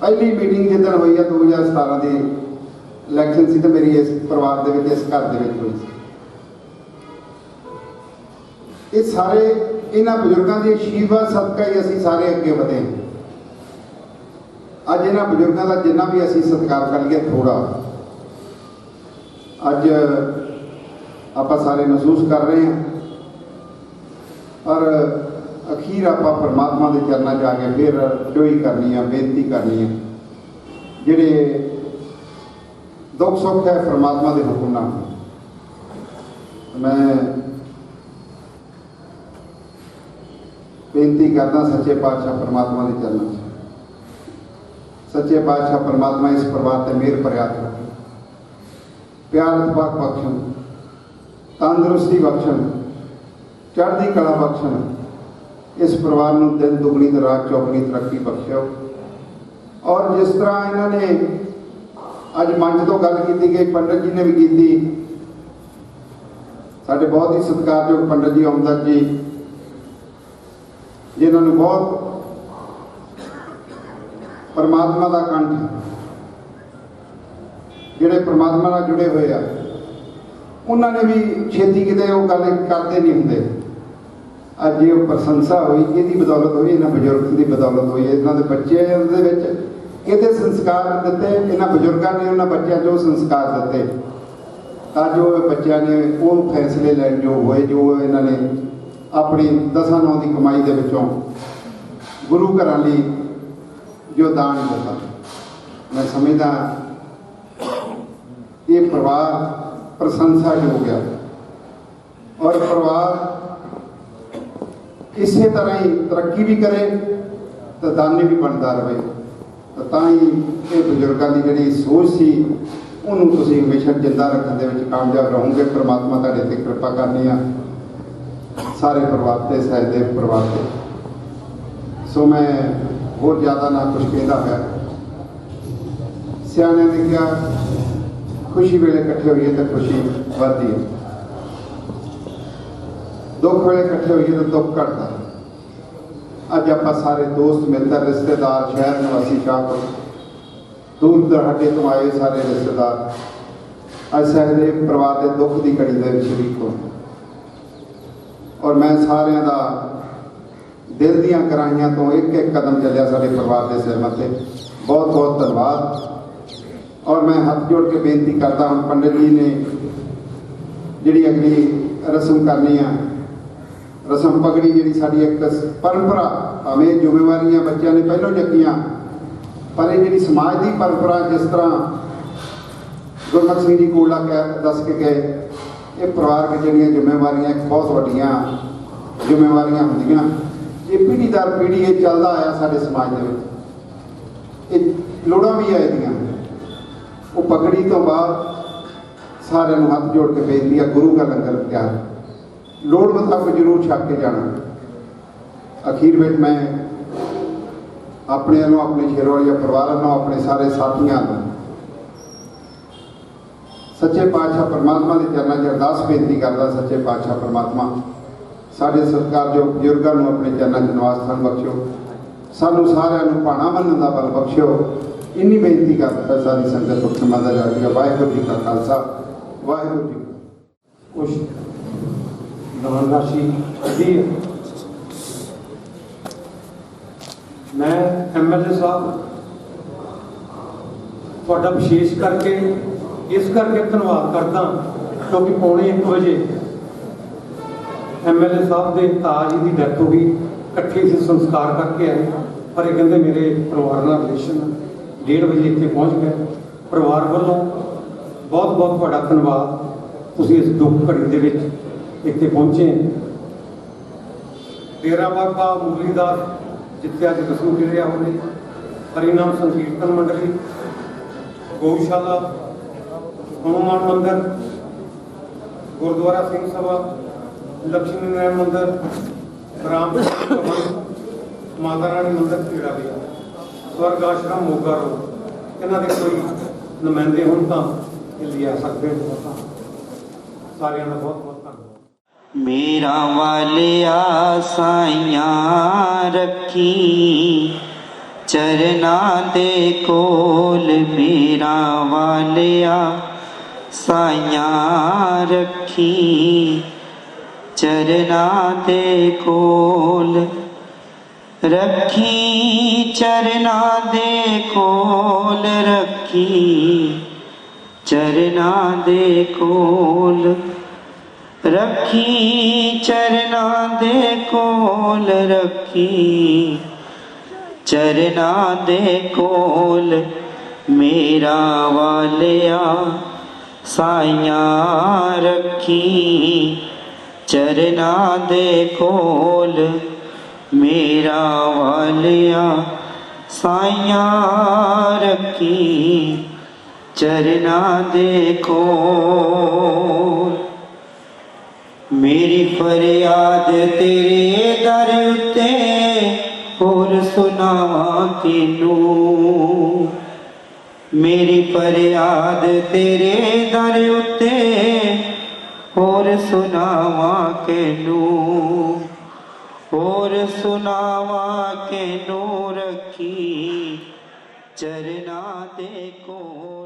पहली मीटिंग जिदन हुई है 2017 की इलैक्शन सी तो मेरी इस परिवार के इस घर के हुई सी। ये सारे इन्हां बजुर्गों के आशीर्वाद सदका ही असीं सारे अगे वधे। अज इन्हां बजुर्गों का जिन्ना भी असीं सत्कार कर लिए थोड़ा। अज आप सारे महसूस कर रहे हैं और अखीर आप परमात्मा के चरणों च आके फिर जोई करनी है, बेनती करनी है। जिहड़े दुख सुख है परमात्मा के हुक्म नाल। मैं ਬੇਨਤੀ ਕਰਦਾ ਸੱਚੇ ਪਾਤਸ਼ਾਹ परमात्मा ਦੇ ਚਰਨਾਂ 'ਚ। सच्चे पातशाह परमात्मा इस परिवार से मेहर भरिया हत्थ रखे, प्यार इतफाक बख्शण, तंदुरुस्ती बख्शण, चढ़ती कला बख्शण, इस परिवार को दिन दुगनी तो रात चौगनी तरक्की बख्शो। और जिस तरह इन्होंने अज मंच तो गल की गई, पंडित जी ने भी की, साडे बहुत ही सत्कारयोग पंडित जी अमदत जी जिन्होंने बहुत परमात्मा का कंठ जिहड़े परमात्मा नाल जुड़े हुए आ, उन्होंने भी छेती किते वो गल करते नहीं होंगे। अज ये प्रशंसा हुई, इहदी बदौलत हुई, इन्हां बजुर्ग की बदौलत हुई। इन्हां दे बच्चे दे विच किहदे संस्कार दिते, इन्हां बजुर्गों ने उन्हां बच्चों जो संस्कार दिते, तां जो बच्चों ने वो फैसले लैण जो होए, जो इन्होंने अपनी 10-9 की कमाई दे विचों गुरु घरां लई जो दान दिता। मैं समझदा ये परिवार प्रशंसा हो गया और परिवार इसी तरह ही तरक्की भी करे तो दानी भी बनता रहे। तो तां ही ये बजुर्गों की जिहड़ी सोच सी उन्होंने तुसीं हमेशा जिंदा रखने दे विच कामयाब रहोगे। परमात्मा तुहाडे ते कृपा करनी आ सारे परिवार ते, सहदेव परिवार ते। सो मैं होर ज़्यादा ना कुछ कहता है। सियाने ने क्या खुशी वेले इकट्ठे होइए तो खुशी बढ़ती है, दुख वेले इकट्ठे होइए तो दुख घटता है। अज आप सारे दोस्त मित्र रिश्तेदार शहर निवासी शाह दूर दराडे तो आए सारे रिश्तेदार अज सहदेव परिवार के दुख की घड़ी में शरीक हो। और मैं सारिਆਂ ਦਾ दिल दियां कराइयां तो एक एक कदम चलिया सारे परिवार के सिर मत्थे। बहुत बहुत धन्यवाद। और मैं हाथ जोड़ के बेनती करता हूँ, पंडित जी ने जिहड़ी अगली रस्म करनी है, रस्म पगड़ी जिहड़ी साडी एक परंपरा, भावें जिम्मेवारियां बच्चों ने पहलों चुकियां, पर ये जिहड़ी समाज की परंपरा, जिस तरह गुरमुख सिंह जी कोला दस के गए, ये परिवार की जिहड़ियां जिम्मेवारियां एक बहुत वड्डियां जिम्मेवारियां होंदियां। ये पीढ़ी दर पीढ़ी ये चलता आया साढ़े समाज के लोड़ा भी आए दियाँ। वो पगड़ी तो बाद सारे हाथ जोड़ के बेनती है, गुरु का लंगर तैयार लोड़ मुताबिक जरूर छक के जाना। अखीर में मैं अपने वालों, अपने शेरोवालिया परिवार वालों, अपने सारे साथियों को सच्चे पातशाह परमात्मा के चरणों में अरदास बेनती करता। सच्चे पातशाह परमात्मा साढ़े सत्कारयोग बजुर्गों को अपने चरणों में निवास स्थान बख्शो, सानू सारिਆਂ ਨੂੰ ਭਾਣਾ ਮੰਨਣ ਦਾ बल बख्शो। इन्नी बेनती करता सारी संगत को समझा जाएगा। वाहिगुरू जी का खालसा, वाहिगुरू जी। कुछ दान राशि दी है। मैं MLA साहब ਤੁਹਾਡਾ विशेष करके इस करके धन्यवाद करता क्योंकि 1:45 बजे MLA साहब के ताज जी की डेथ हो गई, इकट्ठे से संस्कार करके आए। पर ये कहते मेरे परिवार नाल रिलेशन 1:30 बजे इतने पहुँच गए। परिवार वालों बहुत बहुत बड़ा धन्यवाद, तुसीं इस दुख घड़ी दे विच इत्थे पहुँचे। डेरा बाबा मुरलीदास जिथे अज दसवीं क्रिया हो रही, हरिनाम संकीर्तन मंडली, गौशाला, हनुमान मंदिर, गुरुद्वारा सिंह सभा, लक्ष्मी नारायण मंदिर, राम माता रानी मंदिर खेड़ा गया, स्वर्ग आश्रम मोगा रोड, इन्हों के कोई नुमाइंदे हों तो लिया सकते हैं। सारे का बहुत बहुत धन्यवाद। मेरा वालिया साइयां रखी चरना दे कोल, मेरा वालिया साइयां रखी चरना दे कोल, रखी चरना दे कोल, रखी चरना दे कोल, रखी चरना दे कोल, रखी चरना दे कोल, मेरा वालिया साइयां रखी चरना दे कोल, मेरा वालिया साइया रखी चरना देखो। मेरी फरियाद तेरे दर उत्ते होर सुनावा किनू। मेरी फरियाद तेरे दर उत्ते होर सुनावा किनू। होर सुनावा किनू रखी चरना देखो।